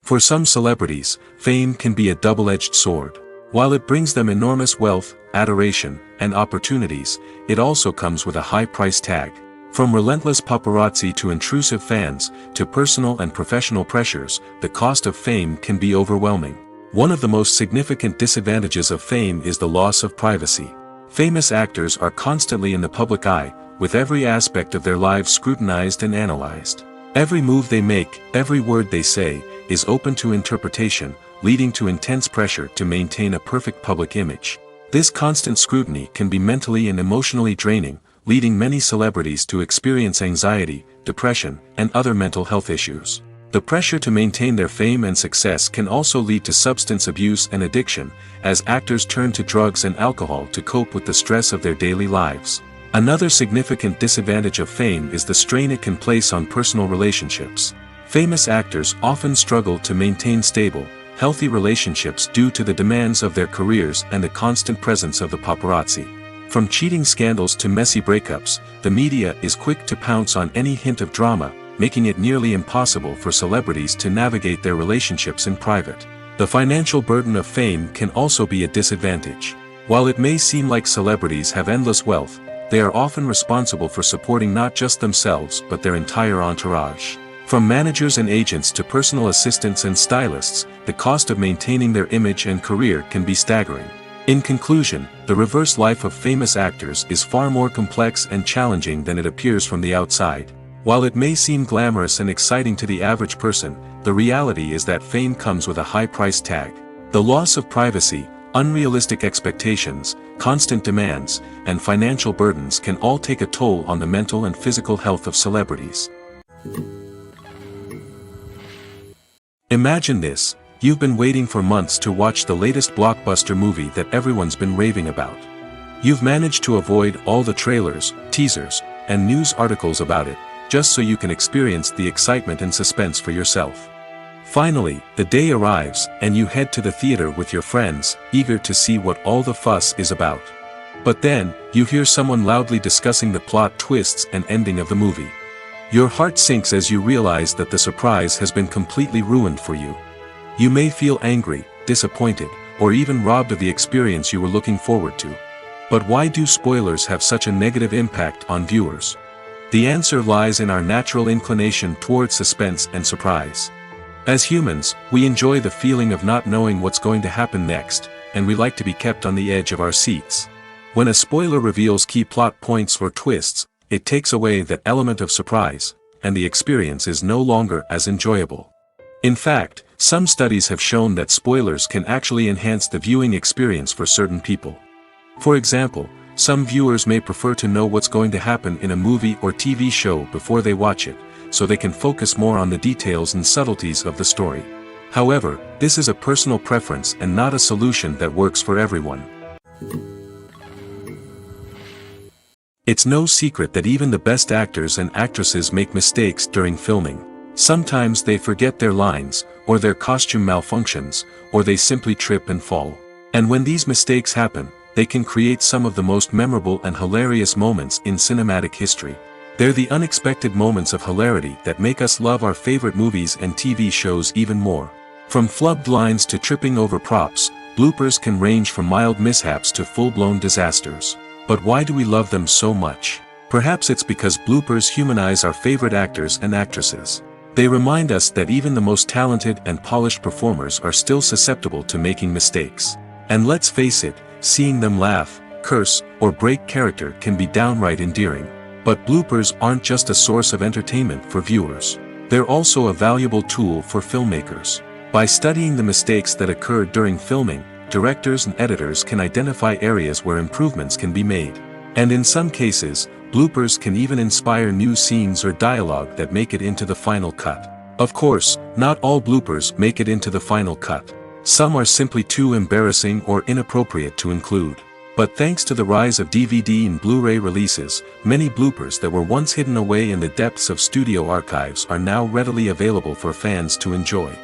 For some celebrities, fame can be a double-edged sword. While it brings them enormous wealth, adoration, and opportunities, it also comes with a high price tag. From relentless paparazzi to intrusive fans, to personal and professional pressures, the cost of fame can be overwhelming. One of the most significant disadvantages of fame is the loss of privacy. Famous actors are constantly in the public eye, with every aspect of their lives scrutinized and analyzed. Every move they make, every word they say, is open to interpretation, leading to intense pressure to maintain a perfect public image. This constant scrutiny can be mentally and emotionally draining, leading many celebrities to experience anxiety, depression, and other mental health issues. The pressure to maintain their fame and success can also lead to substance abuse and addiction, as actors turn to drugs and alcohol to cope with the stress of their daily lives. Another significant disadvantage of fame is the strain it can place on personal relationships. Famous actors often struggle to maintain stable, healthy relationships due to the demands of their careers and the constant presence of the paparazzi. From cheating scandals to messy breakups, the media is quick to pounce on any hint of drama, making it nearly impossible for celebrities to navigate their relationships in private. The financial burden of fame can also be a disadvantage. While it may seem like celebrities have endless wealth, they are often responsible for supporting not just themselves but their entire entourage. From managers and agents to personal assistants and stylists, the cost of maintaining their image and career can be staggering. In conclusion, the reverse life of famous actors is far more complex and challenging than it appears from the outside. While it may seem glamorous and exciting to the average person, the reality is that fame comes with a high price tag. The loss of privacy, unrealistic expectations, constant demands, and financial burdens can all take a toll on the mental and physical health of celebrities. Imagine this. You've been waiting for months to watch the latest blockbuster movie that everyone's been raving about. You've managed to avoid all the trailers, teasers, and news articles about it, just so you can experience the excitement and suspense for yourself. Finally, the day arrives, and you head to the theater with your friends, eager to see what all the fuss is about. But then, you hear someone loudly discussing the plot twists and ending of the movie. Your heart sinks as you realize that the surprise has been completely ruined for you. You may feel angry, disappointed, or even robbed of the experience you were looking forward to. But why do spoilers have such a negative impact on viewers? The answer lies in our natural inclination towards suspense and surprise. As humans, we enjoy the feeling of not knowing what's going to happen next, and we like to be kept on the edge of our seats. When a spoiler reveals key plot points or twists, it takes away that element of surprise, and the experience is no longer as enjoyable. In fact, some studies have shown that spoilers can actually enhance the viewing experience for certain people. For example, some viewers may prefer to know what's going to happen in a movie or TV show before they watch it, so they can focus more on the details and subtleties of the story. However, this is a personal preference and not a solution that works for everyone. It's no secret that even the best actors and actresses make mistakes during filming. Sometimes they forget their lines, or their costume malfunctions, or they simply trip and fall. And when these mistakes happen, they can create some of the most memorable and hilarious moments in cinematic history. They're the unexpected moments of hilarity that make us love our favorite movies and TV shows even more. From flubbed lines to tripping over props, bloopers can range from mild mishaps to full-blown disasters. But why do we love them so much? Perhaps it's because bloopers humanize our favorite actors and actresses. They remind us that even the most talented and polished performers are still susceptible to making mistakes. And let's face it, seeing them laugh, curse, or break character can be downright endearing. But bloopers aren't just a source of entertainment for viewers. They're also a valuable tool for filmmakers. By studying the mistakes that occurred during filming, directors and editors can identify areas where improvements can be made. And in some cases, bloopers can even inspire new scenes or dialogue that make it into the final cut. Of course, not all bloopers make it into the final cut. Some are simply too embarrassing or inappropriate to include. But thanks to the rise of DVD and Blu-ray releases, many bloopers that were once hidden away in the depths of studio archives are now readily available for fans to enjoy.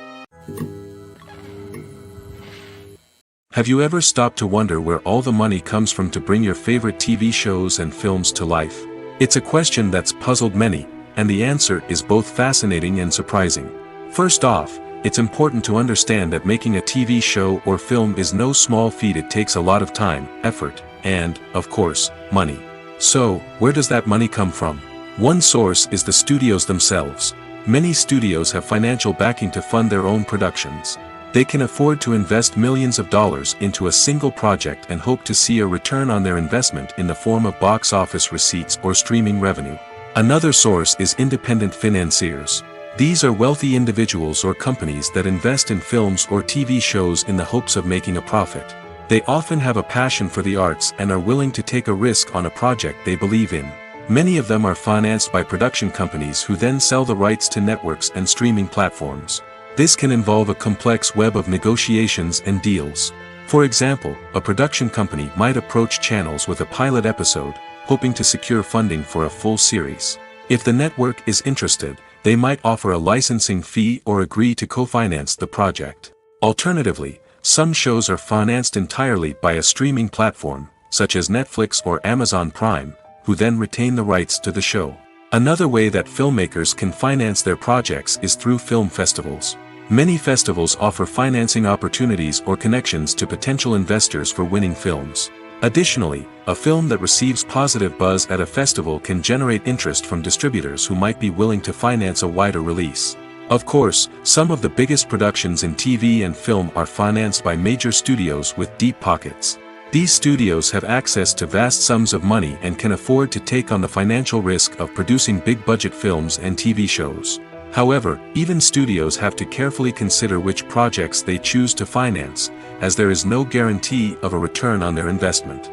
Have you ever stopped to wonder where all the money comes from to bring your favorite TV shows and films to life? It's a question that's puzzled many, and the answer is both fascinating and surprising. First off, it's important to understand that making a TV show or film is no small feat. It takes a lot of time, effort, and, of course, money. So, where does that money come from? One source is the studios themselves. Many studios have financial backing to fund their own productions. They can afford to invest millions of dollars into a single project and hope to see a return on their investment in the form of box office receipts or streaming revenue. Another source is independent financiers. These are wealthy individuals or companies that invest in films or TV shows in the hopes of making a profit. They often have a passion for the arts and are willing to take a risk on a project they believe in. Many of them are financed by production companies who then sell the rights to networks and streaming platforms. This can involve a complex web of negotiations and deals. For example, a production company might approach channels with a pilot episode, hoping to secure funding for a full series. If the network is interested, they might offer a licensing fee or agree to co-finance the project. Alternatively, some shows are financed entirely by a streaming platform, such as Netflix or Amazon Prime, who then retain the rights to the show. Another way that filmmakers can finance their projects is through film festivals. Many festivals offer financing opportunities or connections to potential investors for winning films. Additionally, a film that receives positive buzz at a festival can generate interest from distributors who might be willing to finance a wider release. Of course, some of the biggest productions in TV and film are financed by major studios with deep pockets. These studios have access to vast sums of money and can afford to take on the financial risk of producing big-budget films and TV shows. However, even studios have to carefully consider which projects they choose to finance, as there is no guarantee of a return on their investment.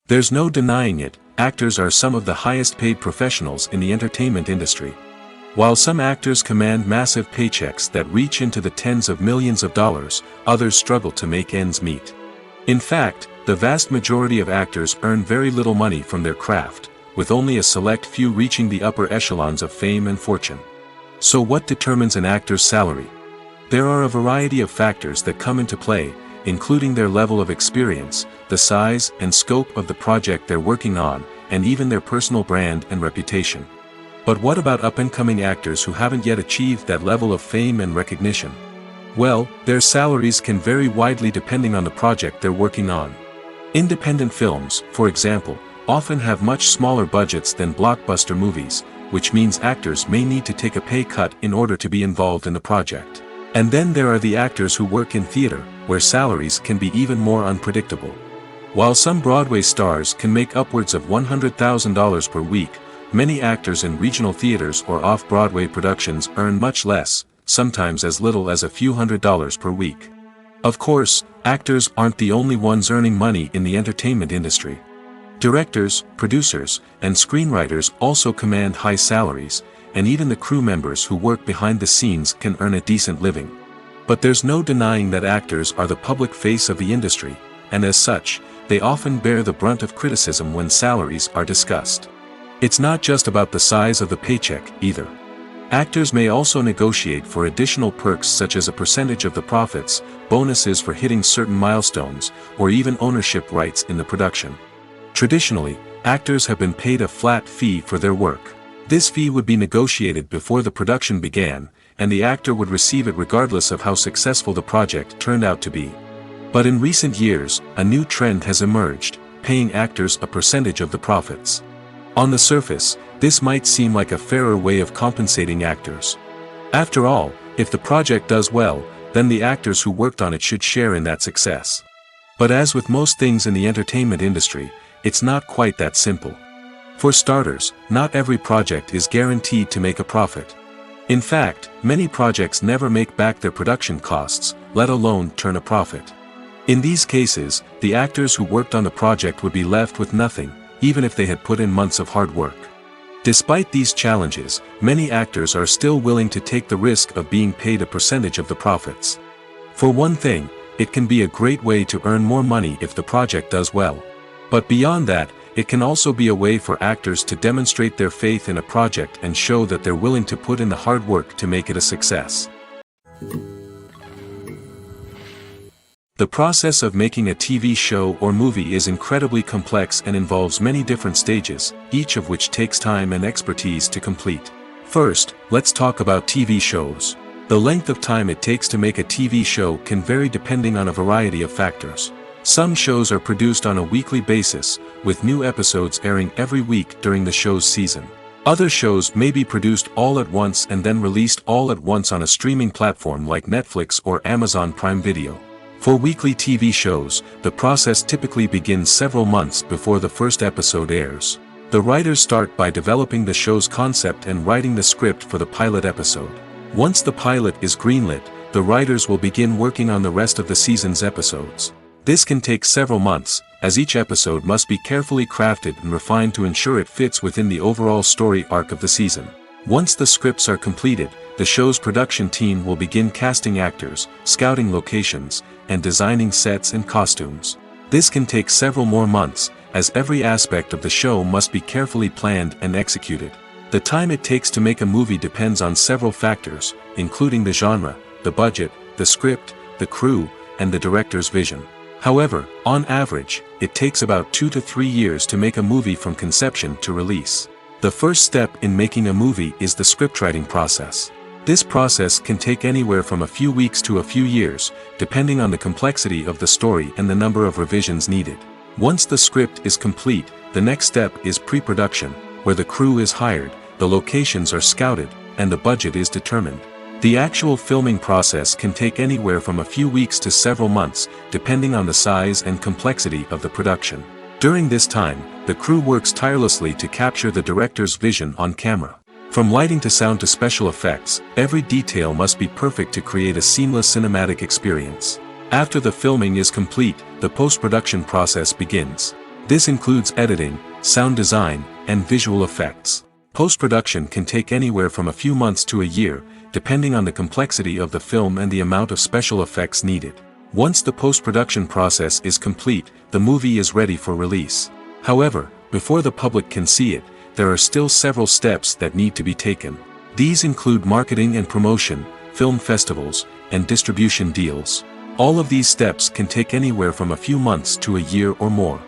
There's no denying it, actors are some of the highest-paid professionals in the entertainment industry. While some actors command massive paychecks that reach into the tens of millions of dollars, others struggle to make ends meet. In fact, the vast majority of actors earn very little money from their craft, with only a select few reaching the upper echelons of fame and fortune. So what determines an actor's salary? There are a variety of factors that come into play, including their level of experience, the size and scope of the project they're working on, and even their personal brand and reputation. But what about up-and-coming actors who haven't yet achieved that level of fame and recognition? Well, their salaries can vary widely depending on the project they're working on. Independent films, for example, often have much smaller budgets than blockbuster movies, which means actors may need to take a pay cut in order to be involved in the project. And then there are the actors who work in theater, where salaries can be even more unpredictable. While some Broadway stars can make upwards of $100,000 per week, many actors in regional theaters or off-Broadway productions earn much less, sometimes as little as a few $100s per week. Of course, actors aren't the only ones earning money in the entertainment industry. Directors, producers, and screenwriters also command high salaries, and even the crew members who work behind the scenes can earn a decent living. But there's no denying that actors are the public face of the industry, and as such, they often bear the brunt of criticism when salaries are discussed. It's not just about the size of the paycheck, either. Actors may also negotiate for additional perks such as a percentage of the profits, bonuses for hitting certain milestones, or even ownership rights in the production. Traditionally, actors have been paid a flat fee for their work. This fee would be negotiated before the production began, and the actor would receive it regardless of how successful the project turned out to be. But in recent years, a new trend has emerged, paying actors a percentage of the profits. On the surface, this might seem like a fairer way of compensating actors. After all, if the project does well, then the actors who worked on it should share in that success. But as with most things in the entertainment industry, it's not quite that simple. For starters, not every project is guaranteed to make a profit. In fact, many projects never make back their production costs, let alone turn a profit. In these cases, the actors who worked on the project would be left with nothing, even if they had put in months of hard work. Despite these challenges, many actors are still willing to take the risk of being paid a percentage of the profits. For one thing, it can be a great way to earn more money if the project does well. But beyond that, it can also be a way for actors to demonstrate their faith in a project and show that they're willing to put in the hard work to make it a success. The process of making a TV show or movie is incredibly complex and involves many different stages, each of which takes time and expertise to complete. First, let's talk about TV shows. The length of time it takes to make a TV show can vary depending on a variety of factors. Some shows are produced on a weekly basis, with new episodes airing every week during the show's season. Other shows may be produced all at once and then released all at once on a streaming platform like Netflix or Amazon Prime Video. For weekly TV shows, the process typically begins several months before the first episode airs. The writers start by developing the show's concept and writing the script for the pilot episode. Once the pilot is greenlit, the writers will begin working on the rest of the season's episodes. This can take several months, as each episode must be carefully crafted and refined to ensure it fits within the overall story arc of the season. Once the scripts are completed, the show's production team will begin casting actors, scouting locations, and designing sets and costumes. This can take several more months, as every aspect of the show must be carefully planned and executed. The time it takes to make a movie depends on several factors, including the genre, the budget, the script, the crew, and the director's vision. However, on average, it takes about 2 to 3 years to make a movie from conception to release. The first step in making a movie is the scriptwriting process. This process can take anywhere from a few weeks to a few years, depending on the complexity of the story and the number of revisions needed. Once the script is complete, the next step is pre-production, where the crew is hired, the locations are scouted, and the budget is determined. The actual filming process can take anywhere from a few weeks to several months, depending on the size and complexity of the production. During this time, the crew works tirelessly to capture the director's vision on camera. From lighting to sound to special effects, every detail must be perfect to create a seamless cinematic experience. After the filming is complete, the post-production process begins. This includes editing, sound design, and visual effects. Post-production can take anywhere from a few months to a year, depending on the complexity of the film and the amount of special effects needed. Once the post-production process is complete, the movie is ready for release. However, before the public can see it, there are still several steps that need to be taken. These include marketing and promotion, film festivals, and distribution deals. All of these steps can take anywhere from a few months to a year or more.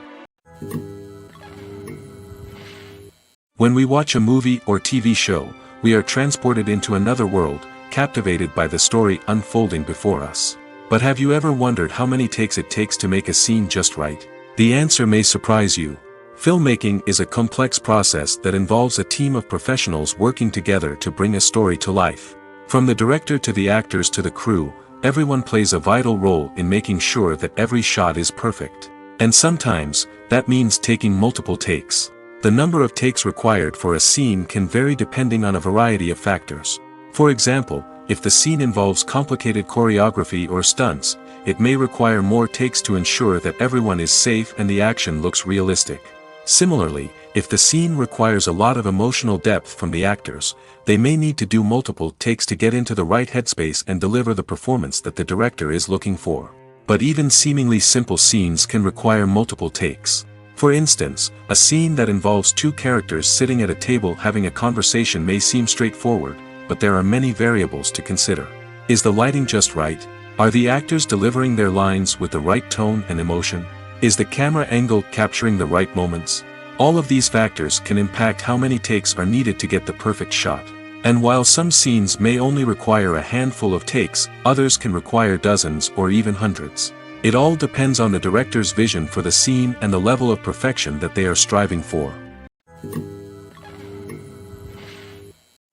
When we watch a movie or TV show, we are transported into another world, captivated by the story unfolding before us. But have you ever wondered how many takes it takes to make a scene just right? The answer may surprise you. Filmmaking is a complex process that involves a team of professionals working together to bring a story to life. From the director to the actors to the crew, everyone plays a vital role in making sure that every shot is perfect. And sometimes, that means taking multiple takes. The number of takes required for a scene can vary depending on a variety of factors. For example, if the scene involves complicated choreography or stunts, it may require more takes to ensure that everyone is safe and the action looks realistic. Similarly, if the scene requires a lot of emotional depth from the actors, they may need to do multiple takes to get into the right headspace and deliver the performance that the director is looking for. But even seemingly simple scenes can require multiple takes. For instance, a scene that involves two characters sitting at a table having a conversation may seem straightforward, but there are many variables to consider. Is the lighting just right? Are the actors delivering their lines with the right tone and emotion? Is the camera angle capturing the right moments? All of these factors can impact how many takes are needed to get the perfect shot. And while some scenes may only require a handful of takes, others can require dozens or even hundreds. It all depends on the director's vision for the scene and the level of perfection that they are striving for.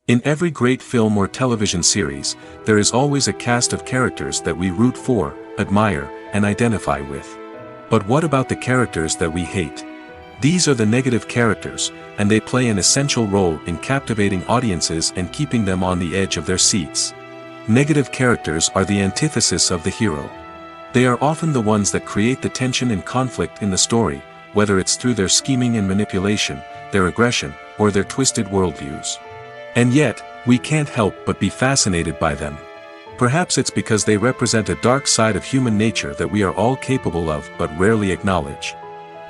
In every great film or television series, there is always a cast of characters that we root for, admire, and identify with. But what about the characters that we hate? These are the negative characters, and they play an essential role in captivating audiences and keeping them on the edge of their seats. Negative characters are the antithesis of the hero. They are often the ones that create the tension and conflict in the story, whether it's through their scheming and manipulation, their aggression, or their twisted worldviews. And yet, we can't help but be fascinated by them. Perhaps it's because they represent a dark side of human nature that we are all capable of but rarely acknowledge.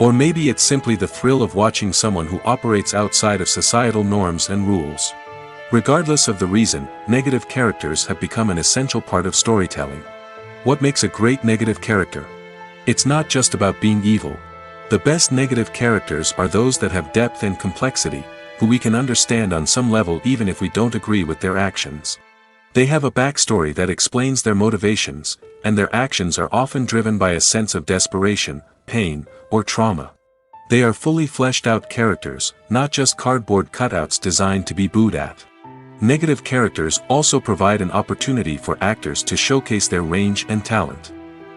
Or maybe it's simply the thrill of watching someone who operates outside of societal norms and rules. Regardless of the reason, negative characters have become an essential part of storytelling. What makes a great negative character? It's not just about being evil. The best negative characters are those that have depth and complexity, who we can understand on some level even if we don't agree with their actions. They have a backstory that explains their motivations, and their actions are often driven by a sense of desperation, pain, or trauma. They are fully fleshed out characters, not just cardboard cutouts designed to be booed at. Negative characters also provide an opportunity for actors to showcase their range and talent.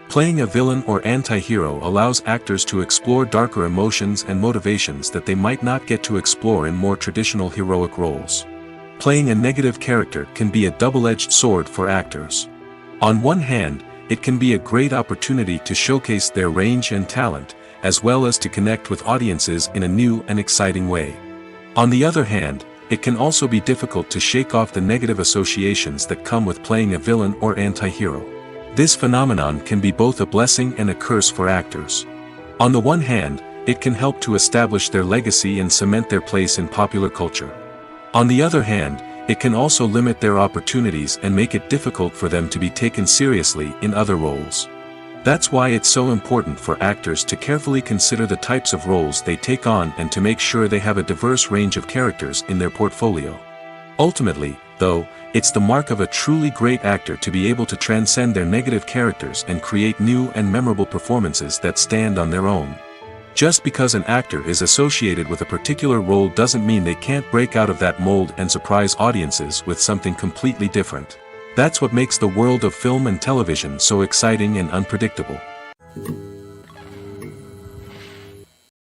Playing a villain or anti-hero allows actors to explore darker emotions and motivations that they might not get to explore in more traditional heroic roles. Playing a negative character can be a double-edged sword for actors. On one hand, it can be a great opportunity to showcase their range and talent, as well as to connect with audiences in a new and exciting way. On the other hand, it can also be difficult to shake off the negative associations that come with playing a villain or anti-hero. This phenomenon can be both a blessing and a curse for actors. On the one hand, it can help to establish their legacy and cement their place in popular culture. On the other hand, it can also limit their opportunities and make it difficult for them to be taken seriously in other roles. That's why it's so important for actors to carefully consider the types of roles they take on and to make sure they have a diverse range of characters in their portfolio. Ultimately, though, it's the mark of a truly great actor to be able to transcend their negative characters and create new and memorable performances that stand on their own. Just because an actor is associated with a particular role doesn't mean they can't break out of that mold and surprise audiences with something completely different. That's what makes the world of film and television so exciting and unpredictable.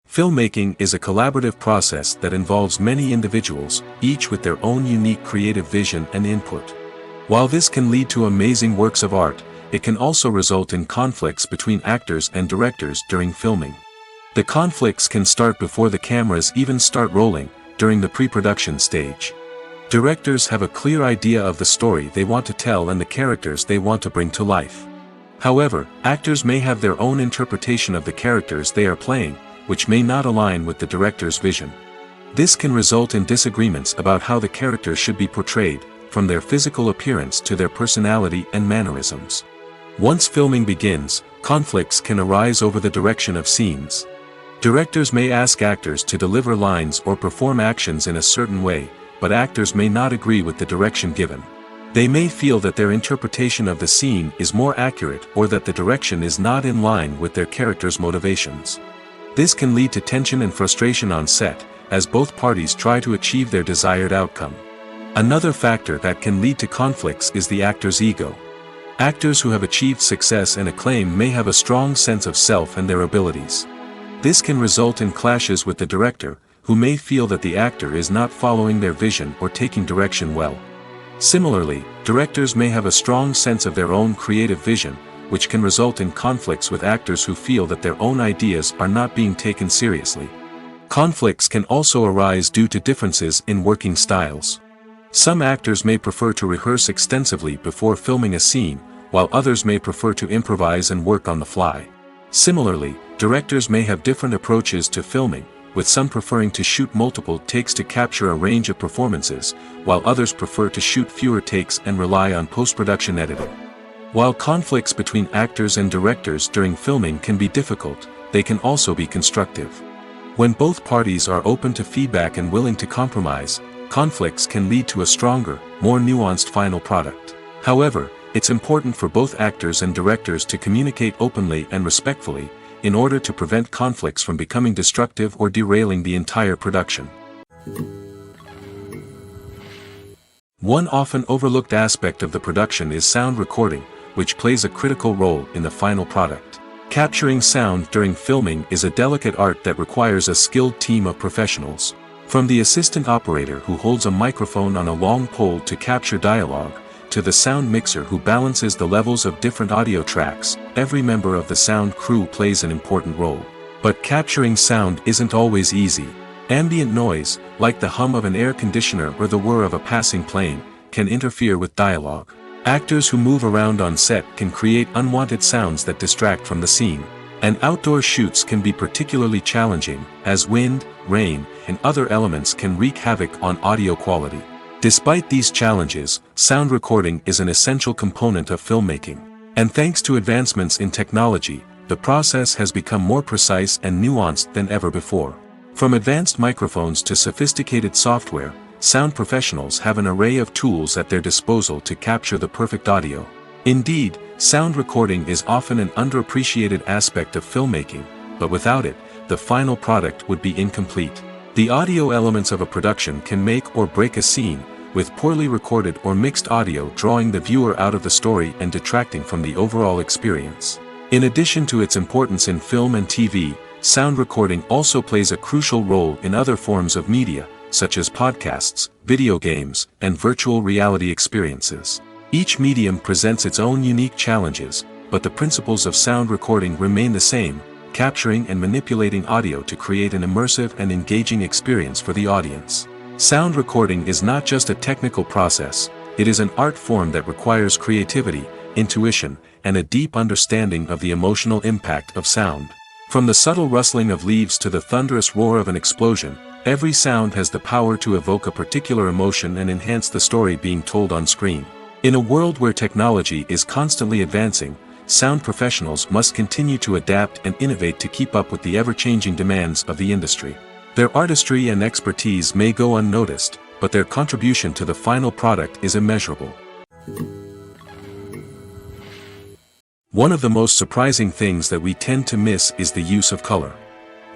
Filmmaking is a collaborative process that involves many individuals, each with their own unique creative vision and input. While this can lead to amazing works of art, it can also result in conflicts between actors and directors during filming. The conflicts can start before the cameras even start rolling, during the pre-production stage. Directors have a clear idea of the story they want to tell and the characters they want to bring to life. However, actors may have their own interpretation of the characters they are playing, which may not align with the director's vision. This can result in disagreements about how the character should be portrayed, from their physical appearance to their personality and mannerisms. Once filming begins, conflicts can arise over the direction of scenes. Directors may ask actors to deliver lines or perform actions in a certain way, but actors may not agree with the direction given. They may feel that their interpretation of the scene is more accurate or that the direction is not in line with their character's motivations. This can lead to tension and frustration on set, as both parties try to achieve their desired outcome. Another factor that can lead to conflicts is the actor's ego. Actors who have achieved success and acclaim may have a strong sense of self and their abilities. This can result in clashes with the director, who may feel that the actor is not following their vision or taking direction well. Similarly, directors may have a strong sense of their own creative vision, which can result in conflicts with actors who feel that their own ideas are not being taken seriously. Conflicts can also arise due to differences in working styles. Some actors may prefer to rehearse extensively before filming a scene, while others may prefer to improvise and work on the fly. Similarly, directors may have different approaches to filming, with some preferring to shoot multiple takes to capture a range of performances, while others prefer to shoot fewer takes and rely on post-production editing. While conflicts between actors and directors during filming can be difficult, they can also be constructive. When both parties are open to feedback and willing to compromise, conflicts can lead to a stronger, more nuanced final product. However, it's important for both actors and directors to communicate openly and respectfully, in order to prevent conflicts from becoming destructive or derailing the entire production. One often overlooked aspect of the production is sound recording, which plays a critical role in the final product. Capturing sound during filming is a delicate art that requires a skilled team of professionals. From the assistant operator who holds a microphone on a long pole to capture dialogue, to the sound mixer who balances the levels of different audio tracks, every member of the sound crew plays an important role. But capturing sound isn't always easy. Ambient noise, like the hum of an air conditioner or the whir of a passing plane, can interfere with dialogue. Actors who move around on set can create unwanted sounds that distract from the scene. And outdoor shoots can be particularly challenging, as wind, rain, and other elements can wreak havoc on audio quality. Despite these challenges, sound recording is an essential component of filmmaking. And thanks to advancements in technology, the process has become more precise and nuanced than ever before. From advanced microphones to sophisticated software, sound professionals have an array of tools at their disposal to capture the perfect audio. Indeed, sound recording is often an underappreciated aspect of filmmaking, but without it, the final product would be incomplete. The audio elements of a production can make or break a scene, with poorly recorded or mixed audio drawing the viewer out of the story and detracting from the overall experience. In addition to its importance in film and TV, sound recording also plays a crucial role in other forms of media, such as podcasts, video games, and virtual reality experiences. Each medium presents its own unique challenges, but the principles of sound recording remain the same, capturing and manipulating audio to create an immersive and engaging experience for the audience. Sound recording is not just a technical process, it is an art form that requires creativity, intuition, and a deep understanding of the emotional impact of sound. From the subtle rustling of leaves to the thunderous roar of an explosion, every sound has the power to evoke a particular emotion and enhance the story being told on screen. In a world where technology is constantly advancing, sound professionals must continue to adapt and innovate to keep up with the ever-changing demands of the industry. Their artistry and expertise may go unnoticed, but their contribution to the final product is immeasurable. One of the most surprising things that we tend to miss is the use of color.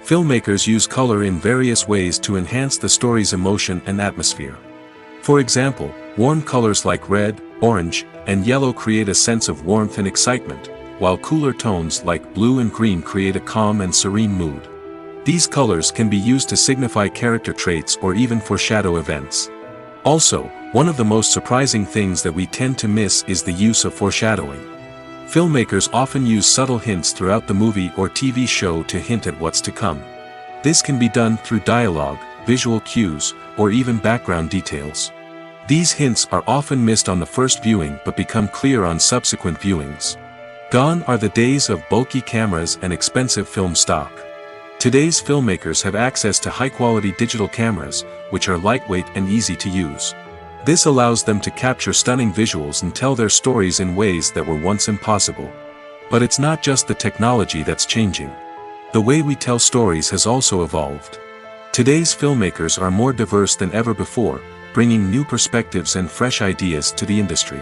Filmmakers use color in various ways to enhance the story's emotion and atmosphere. For example, warm colors like red, orange, and yellow create a sense of warmth and excitement, while cooler tones like blue and green create a calm and serene mood. These colors can be used to signify character traits or even foreshadow events. Also, one of the most surprising things that we tend to miss is the use of foreshadowing. Filmmakers often use subtle hints throughout the movie or TV show to hint at what's to come. This can be done through dialogue, visual cues, or even background details. These hints are often missed on the first viewing but become clear on subsequent viewings. Gone are the days of bulky cameras and expensive film stock. Today's filmmakers have access to high-quality digital cameras, which are lightweight and easy to use. This allows them to capture stunning visuals and tell their stories in ways that were once impossible. But it's not just the technology that's changing. The way we tell stories has also evolved. Today's filmmakers are more diverse than ever before, bringing new perspectives and fresh ideas to the industry.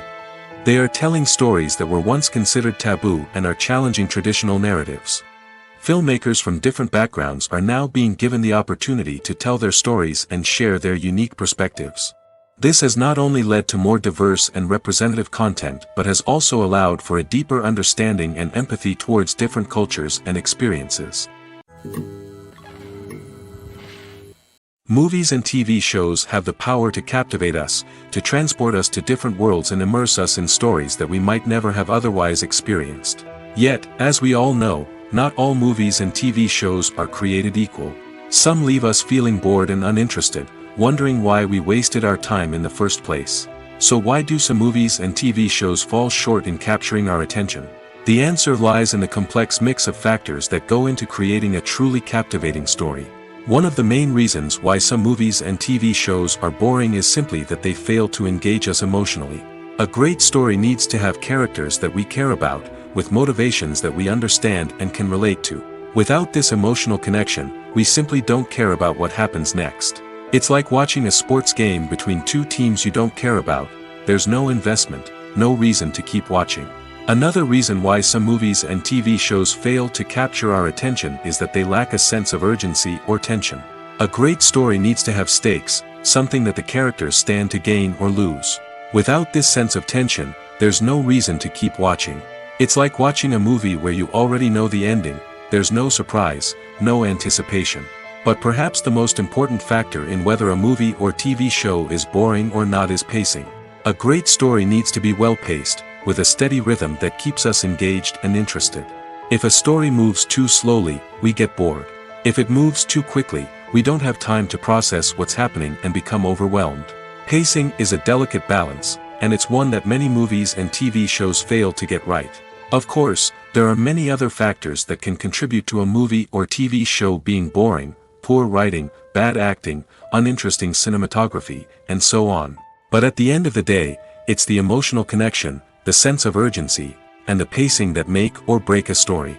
They are telling stories that were once considered taboo and are challenging traditional narratives. Filmmakers from different backgrounds are now being given the opportunity to tell their stories and share their unique perspectives. This has not only led to more diverse and representative content but has also allowed for a deeper understanding and empathy towards different cultures and experiences. Movies and TV shows have the power to captivate us, to transport us to different worlds and immerse us in stories that we might never have otherwise experienced. Yet, as we all know, not all movies and TV shows are created equal. Some leave us feeling bored and uninterested, wondering why we wasted our time in the first place. So why do some movies and TV shows fall short in capturing our attention? The answer lies in the complex mix of factors that go into creating a truly captivating story. One of the main reasons why some movies and TV shows are boring is simply that they fail to engage us emotionally. A great story needs to have characters that we care about, with motivations that we understand and can relate to. Without this emotional connection, we simply don't care about what happens next. It's like watching a sports game between two teams you don't care about. There's no investment, no reason to keep watching. Another reason why some movies and TV shows fail to capture our attention is that they lack a sense of urgency or tension. A great story needs to have stakes, something that the characters stand to gain or lose. Without this sense of tension, there's no reason to keep watching. It's like watching a movie where you already know the ending. There's no surprise, no anticipation. But perhaps the most important factor in whether a movie or TV show is boring or not is pacing. A great story needs to be well-paced, with a steady rhythm that keeps us engaged and interested. If a story moves too slowly, we get bored. If it moves too quickly, we don't have time to process what's happening and become overwhelmed. Pacing is a delicate balance, and it's one that many movies and TV shows fail to get right. Of course, there are many other factors that can contribute to a movie or TV show being boring: poor writing, bad acting, uninteresting cinematography, and so on. But at the end of the day, it's the emotional connection, the sense of urgency, and the pacing that make or break a story.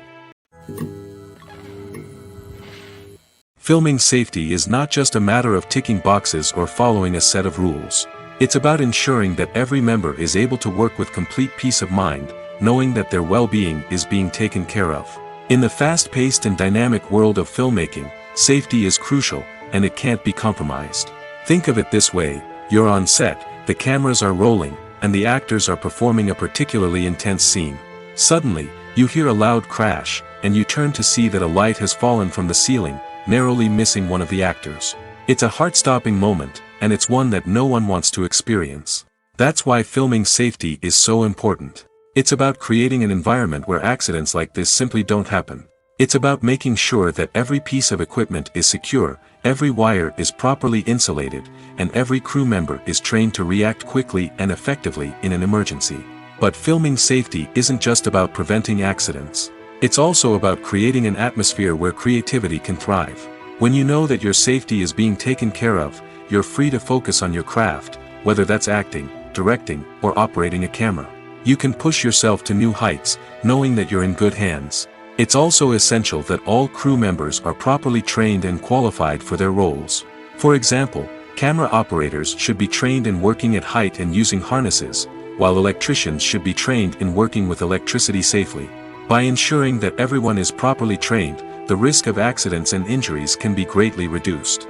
Filming safety is not just a matter of ticking boxes or following a set of rules. It's about ensuring that every member is able to work with complete peace of mind, knowing that their well-being is being taken care of. In the fast-paced and dynamic world of filmmaking, safety is crucial, and it can't be compromised. Think of it this way: you're on set, the cameras are rolling, and the actors are performing a particularly intense scene. Suddenly, you hear a loud crash, and you turn to see that a light has fallen from the ceiling, narrowly missing one of the actors. It's a heart-stopping moment, and it's one that no one wants to experience. That's why filming safety is so important. It's about creating an environment where accidents like this simply don't happen. It's about making sure that every piece of equipment is secure, every wire is properly insulated, and every crew member is trained to react quickly and effectively in an emergency. But filming safety isn't just about preventing accidents. It's also about creating an atmosphere where creativity can thrive. When you know that your safety is being taken care of, you're free to focus on your craft, whether that's acting, directing, or operating a camera. You can push yourself to new heights, knowing that you're in good hands. It's also essential that all crew members are properly trained and qualified for their roles. For example, camera operators should be trained in working at height and using harnesses, while electricians should be trained in working with electricity safely. By ensuring that everyone is properly trained, the risk of accidents and injuries can be greatly reduced.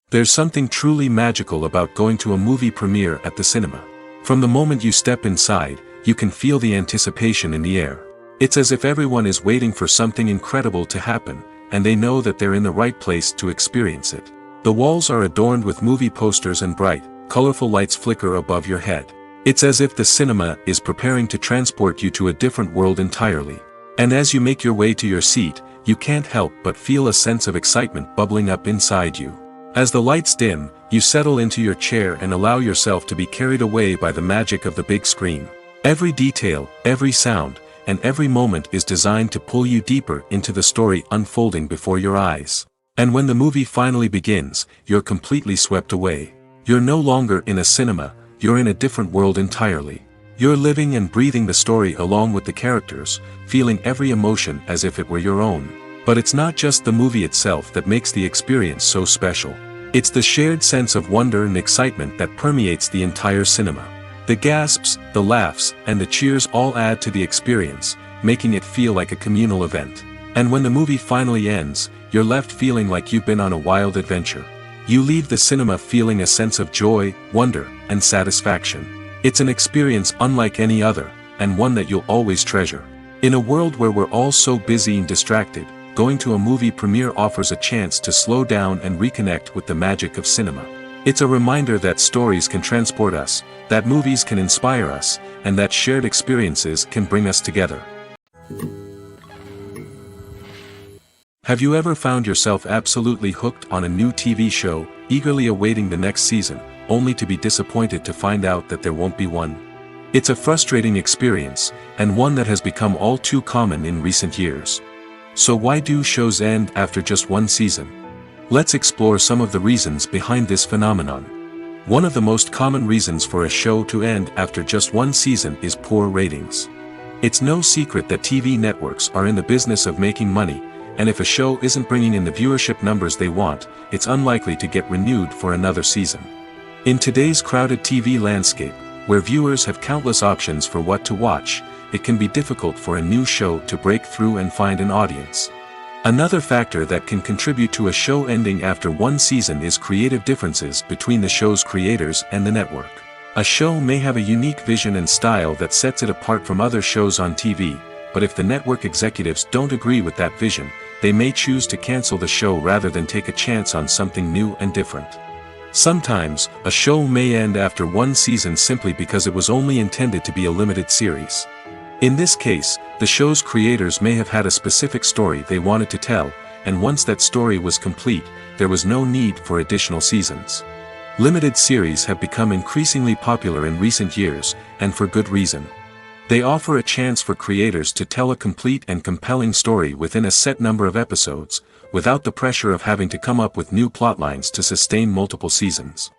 There's something truly magical about going to a movie premiere at the cinema. From the moment you step inside, you can feel the anticipation in the air. It's as if everyone is waiting for something incredible to happen, and they know that they're in the right place to experience it. The walls are adorned with movie posters and bright, colorful lights flicker above your head. It's as if the cinema is preparing to transport you to a different world entirely. And as you make your way to your seat, you can't help but feel a sense of excitement bubbling up inside you. As the lights dim, you settle into your chair and allow yourself to be carried away by the magic of the big screen. Every detail, every sound, and every moment is designed to pull you deeper into the story unfolding before your eyes. And when the movie finally begins, you're completely swept away. You're no longer in a cinema, you're in a different world entirely. You're living and breathing the story along with the characters, feeling every emotion as if it were your own. But it's not just the movie itself that makes the experience so special. It's the shared sense of wonder and excitement that permeates the entire cinema. The gasps, the laughs, and the cheers all add to the experience, making it feel like a communal event. And when the movie finally ends, you're left feeling like you've been on a wild adventure. You leave the cinema feeling a sense of joy, wonder, and satisfaction. It's an experience unlike any other, and one that you'll always treasure. In a world where we're all so busy and distracted, going to a movie premiere offers a chance to slow down and reconnect with the magic of cinema. It's a reminder that stories can transport us, that movies can inspire us, and that shared experiences can bring us together. Have you ever found yourself absolutely hooked on a new TV show, eagerly awaiting the next season, only to be disappointed to find out that there won't be one? It's a frustrating experience, and one that has become all too common in recent years. So why do shows end after just one season? Let's explore some of the reasons behind this phenomenon. One of the most common reasons for a show to end after just one season is poor ratings. It's no secret that TV networks are in the business of making money, and if a show isn't bringing in the viewership numbers they want, it's unlikely to get renewed for another season. In today's crowded TV landscape, where viewers have countless options for what to watch, it can be difficult for a new show to break through and find an audience. Another factor that can contribute to a show ending after one season is creative differences between the show's creators and the network. A show may have a unique vision and style that sets it apart from other shows on TV, but if the network executives don't agree with that vision, they may choose to cancel the show rather than take a chance on something new and different. Sometimes, a show may end after one season simply because it was only intended to be a limited series. In this case, the show's creators may have had a specific story they wanted to tell, and once that story was complete, there was no need for additional seasons. Limited series have become increasingly popular in recent years, and for good reason. They offer a chance for creators to tell a complete and compelling story within a set number of episodes, without the pressure of having to come up with new plotlines to sustain multiple seasons.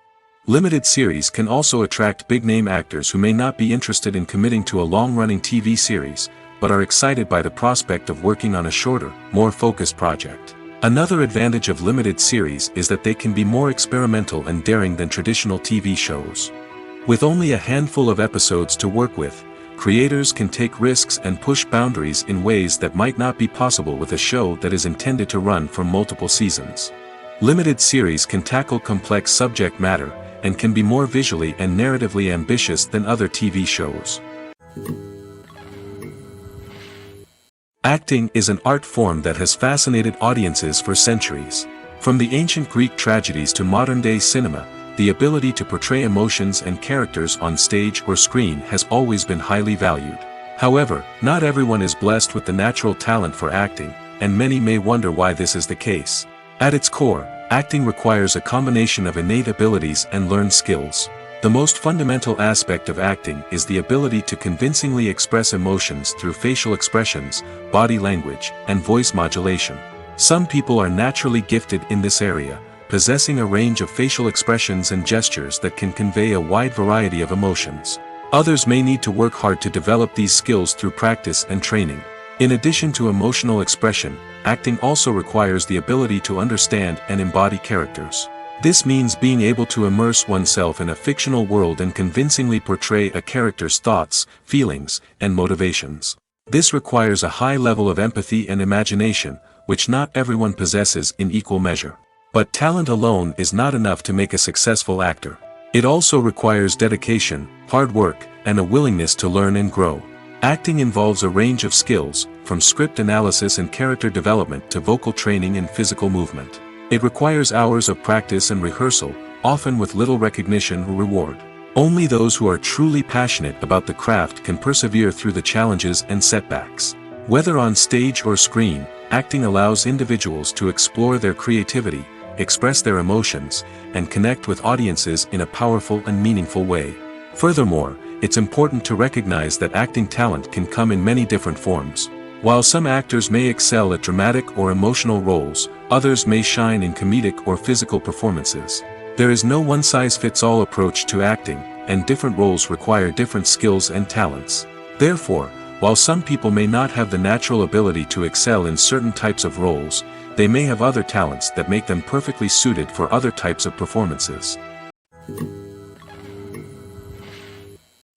Limited series can also attract big-name actors who may not be interested in committing to a long-running TV series, but are excited by the prospect of working on a shorter, more focused project. Another advantage of limited series is that they can be more experimental and daring than traditional TV shows. With only a handful of episodes to work with, creators can take risks and push boundaries in ways that might not be possible with a show that is intended to run for multiple seasons. Limited series can tackle complex subject matter, and can be more visually and narratively ambitious than other TV shows. Acting is an art form that has fascinated audiences for centuries. From the ancient Greek tragedies to modern-day cinema, the ability to portray emotions and characters on stage or screen has always been highly valued. However, not everyone is blessed with the natural talent for acting, and many may wonder why this is the case. At its core, acting requires a combination of innate abilities and learned skills. The most fundamental aspect of acting is the ability to convincingly express emotions through facial expressions, body language, and voice modulation. Some people are naturally gifted in this area, possessing a range of facial expressions and gestures that can convey a wide variety of emotions. Others may need to work hard to develop these skills through practice and training. In addition to emotional expression, acting also requires the ability to understand and embody characters. This means being able to immerse oneself in a fictional world and convincingly portray a character's thoughts, feelings, and motivations. This requires a high level of empathy and imagination, which not everyone possesses in equal measure. But talent alone is not enough to make a successful actor. It also requires dedication, hard work, and a willingness to learn and grow. Acting involves a range of skills, from script analysis and character development to vocal training and physical movement. It requires hours of practice and rehearsal, often with little recognition or reward. Only those who are truly passionate about the craft can persevere through the challenges and setbacks. Whether on stage or screen, acting allows individuals to explore their creativity, express their emotions, and connect with audiences in a powerful and meaningful way. Furthermore, it's important to recognize that acting talent can come in many different forms. While some actors may excel at dramatic or emotional roles, others may shine in comedic or physical performances. There is no one-size-fits-all approach to acting, and different roles require different skills and talents. Therefore, while some people may not have the natural ability to excel in certain types of roles, they may have other talents that make them perfectly suited for other types of performances.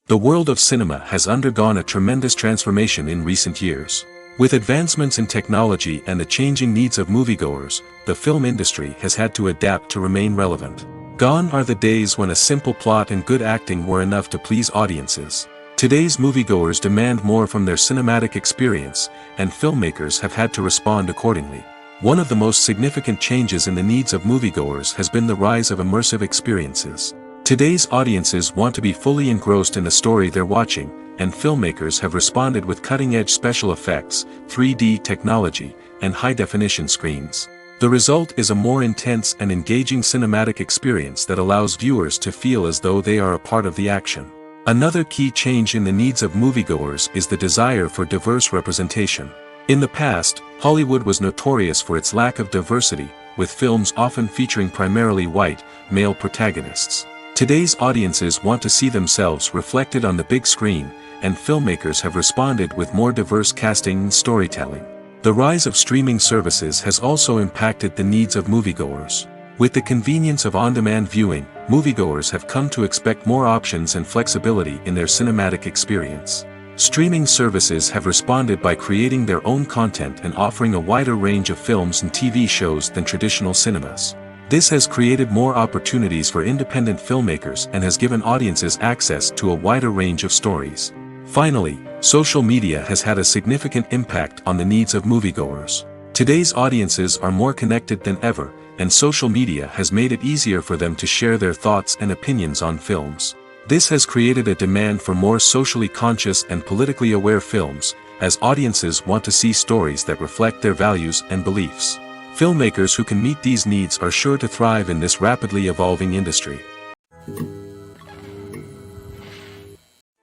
The world of cinema has undergone a tremendous transformation in recent years. With advancements in technology and the changing needs of moviegoers, the film industry has had to adapt to remain relevant. Gone are the days when a simple plot and good acting were enough to please audiences. Today's moviegoers demand more from their cinematic experience, and filmmakers have had to respond accordingly. One of the most significant changes in the needs of moviegoers has been the rise of immersive experiences. Today's audiences want to be fully engrossed in the story they're watching, and filmmakers have responded with cutting-edge special effects, 3D technology, and high-definition screens. The result is a more intense and engaging cinematic experience that allows viewers to feel as though they are a part of the action. Another key change in the needs of moviegoers is the desire for diverse representation. In the past, Hollywood was notorious for its lack of diversity, with films often featuring primarily white, male protagonists. Today's audiences want to see themselves reflected on the big screen, and filmmakers have responded with more diverse casting and storytelling. The rise of streaming services has also impacted the needs of moviegoers. With the convenience of on-demand viewing, moviegoers have come to expect more options and flexibility in their cinematic experience. Streaming services have responded by creating their own content and offering a wider range of films and TV shows than traditional cinemas. This has created more opportunities for independent filmmakers and has given audiences access to a wider range of stories. Finally, social media has had a significant impact on the needs of moviegoers. Today's audiences are more connected than ever, and social media has made it easier for them to share their thoughts and opinions on films. This has created a demand for more socially conscious and politically aware films, as audiences want to see stories that reflect their values and beliefs. Filmmakers who can meet these needs are sure to thrive in this rapidly evolving industry.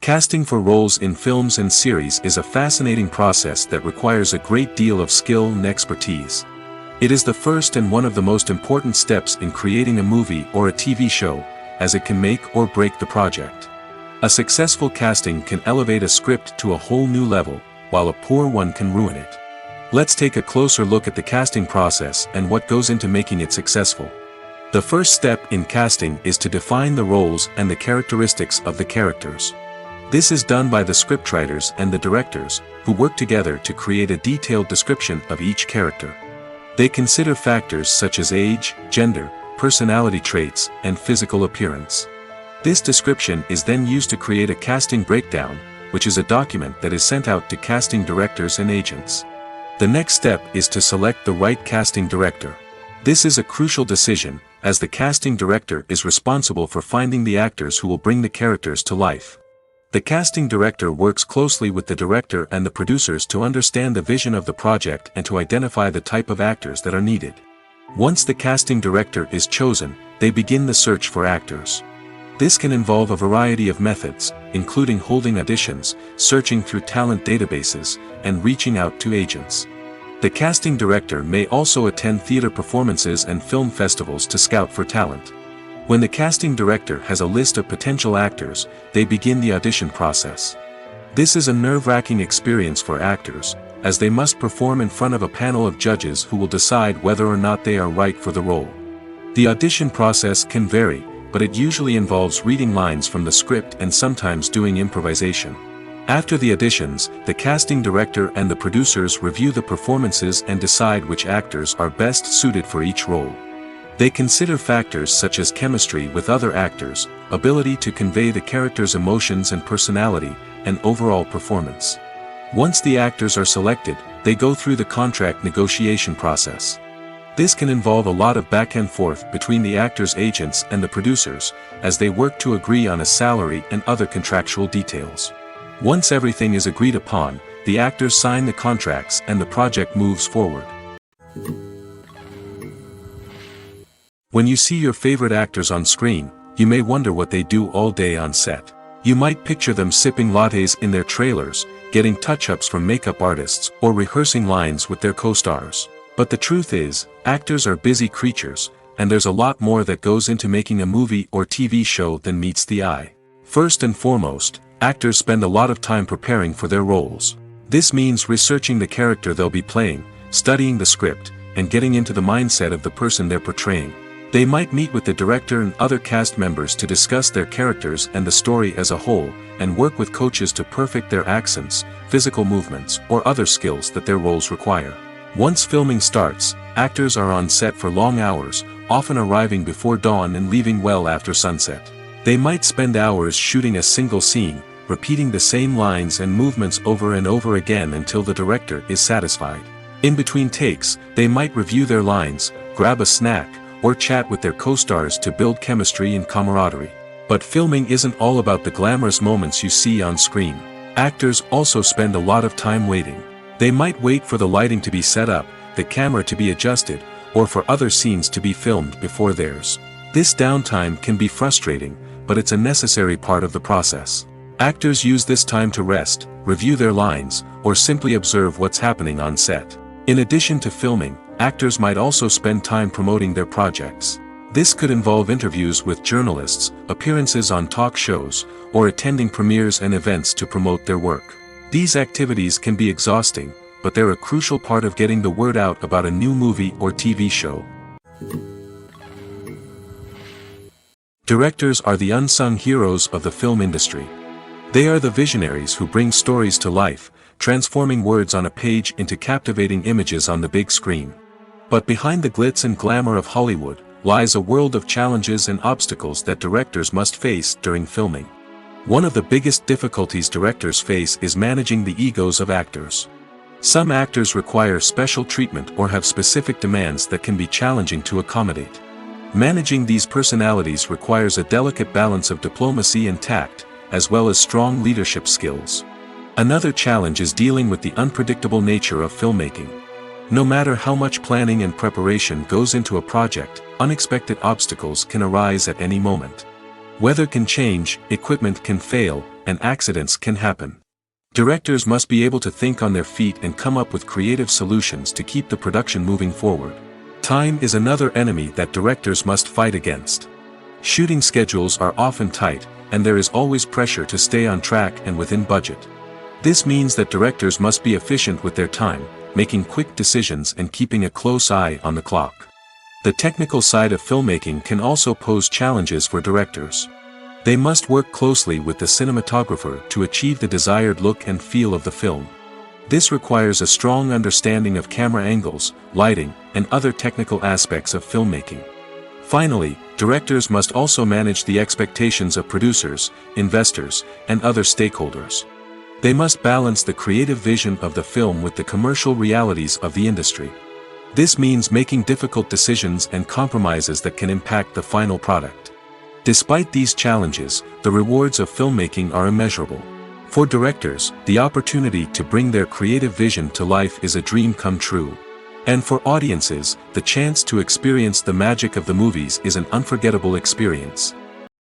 Casting for roles in films and series is a fascinating process that requires a great deal of skill and expertise. It is the first and one of the most important steps in creating a movie or a TV show, as it can make or break the project. A successful casting can elevate a script to a whole new level, while a poor one can ruin it. Let's take a closer look at the casting process and what goes into making it successful. The first step in casting is to define the roles and the characteristics of the characters. This is done by the scriptwriters and the directors, who work together to create a detailed description of each character. They consider factors such as age, gender, personality traits, and physical appearance. This description is then used to create a casting breakdown, which is a document that is sent out to casting directors and agents. The next step is to select the right casting director. This is a crucial decision, as the casting director is responsible for finding the actors who will bring the characters to life. The casting director works closely with the director and the producers to understand the vision of the project and to identify the type of actors that are needed. Once the casting director is chosen, they begin the search for actors. This can involve a variety of methods, including holding auditions, searching through talent databases, and reaching out to agents. The casting director may also attend theater performances and film festivals to scout for talent. When the casting director has a list of potential actors, they begin the audition process. This is a nerve-wracking experience for actors, as they must perform in front of a panel of judges who will decide whether or not they are right for the role. The audition process can vary, but it usually involves reading lines from the script and sometimes doing improvisation. After the auditions, the casting director and the producers review the performances and decide which actors are best suited for each role. They consider factors such as chemistry with other actors, ability to convey the character's emotions and personality, and overall performance. Once the actors are selected, they go through the contract negotiation process. This can involve a lot of back and forth between the actors' agents and the producers, as they work to agree on a salary and other contractual details. Once everything is agreed upon, the actors sign the contracts and the project moves forward. When you see your favorite actors on screen, you may wonder what they do all day on set. You might picture them sipping lattes in their trailers, getting touch-ups from makeup artists, or rehearsing lines with their co-stars. But the truth is, actors are busy creatures, and there's a lot more that goes into making a movie or TV show than meets the eye. First and foremost, actors spend a lot of time preparing for their roles. This means researching the character they'll be playing, studying the script, and getting into the mindset of the person they're portraying. They might meet with the director and other cast members to discuss their characters and the story as a whole, and work with coaches to perfect their accents, physical movements, or other skills that their roles require. Once filming starts, actors are on set for long hours, often arriving before dawn and leaving well after sunset. They might spend hours shooting a single scene, repeating the same lines and movements over and over again until the director is satisfied. In between takes, they might review their lines, grab a snack, or chat with their co-stars to build chemistry and camaraderie. But filming isn't all about the glamorous moments you see on screen. Actors also spend a lot of time waiting. They might wait for the lighting to be set up, the camera to be adjusted, or for other scenes to be filmed before theirs. This downtime can be frustrating, but it's a necessary part of the process. Actors use this time to rest, review their lines, or simply observe what's happening on set. In addition to filming, actors might also spend time promoting their projects. This could involve interviews with journalists, appearances on talk shows, or attending premieres and events to promote their work. These activities can be exhausting, but they're a crucial part of getting the word out about a new movie or TV show. Directors are the unsung heroes of the film industry. They are the visionaries who bring stories to life, transforming words on a page into captivating images on the big screen. But behind the glitz and glamour of Hollywood, lies a world of challenges and obstacles that directors must face during filming. One of the biggest difficulties directors face is managing the egos of actors. Some actors require special treatment or have specific demands that can be challenging to accommodate. Managing these personalities requires a delicate balance of diplomacy and tact, as well as strong leadership skills. Another challenge is dealing with the unpredictable nature of filmmaking. No matter how much planning and preparation goes into a project, unexpected obstacles can arise at any moment. Weather can change, equipment can fail, and accidents can happen. Directors must be able to think on their feet and come up with creative solutions to keep the production moving forward. Time is another enemy that directors must fight against. Shooting schedules are often tight, and there is always pressure to stay on track and within budget. This means that directors must be efficient with their time, making quick decisions and keeping a close eye on the clock. The technical side of filmmaking can also pose challenges for directors. They must work closely with the cinematographer to achieve the desired look and feel of the film. This requires a strong understanding of camera angles, lighting, and other technical aspects of filmmaking. Finally, directors must also manage the expectations of producers, investors, and other stakeholders. They must balance the creative vision of the film with the commercial realities of the industry. This means making difficult decisions and compromises that can impact the final product. Despite these challenges, the rewards of filmmaking are immeasurable. For directors, the opportunity to bring their creative vision to life is a dream come true. And for audiences, the chance to experience the magic of the movies is an unforgettable experience.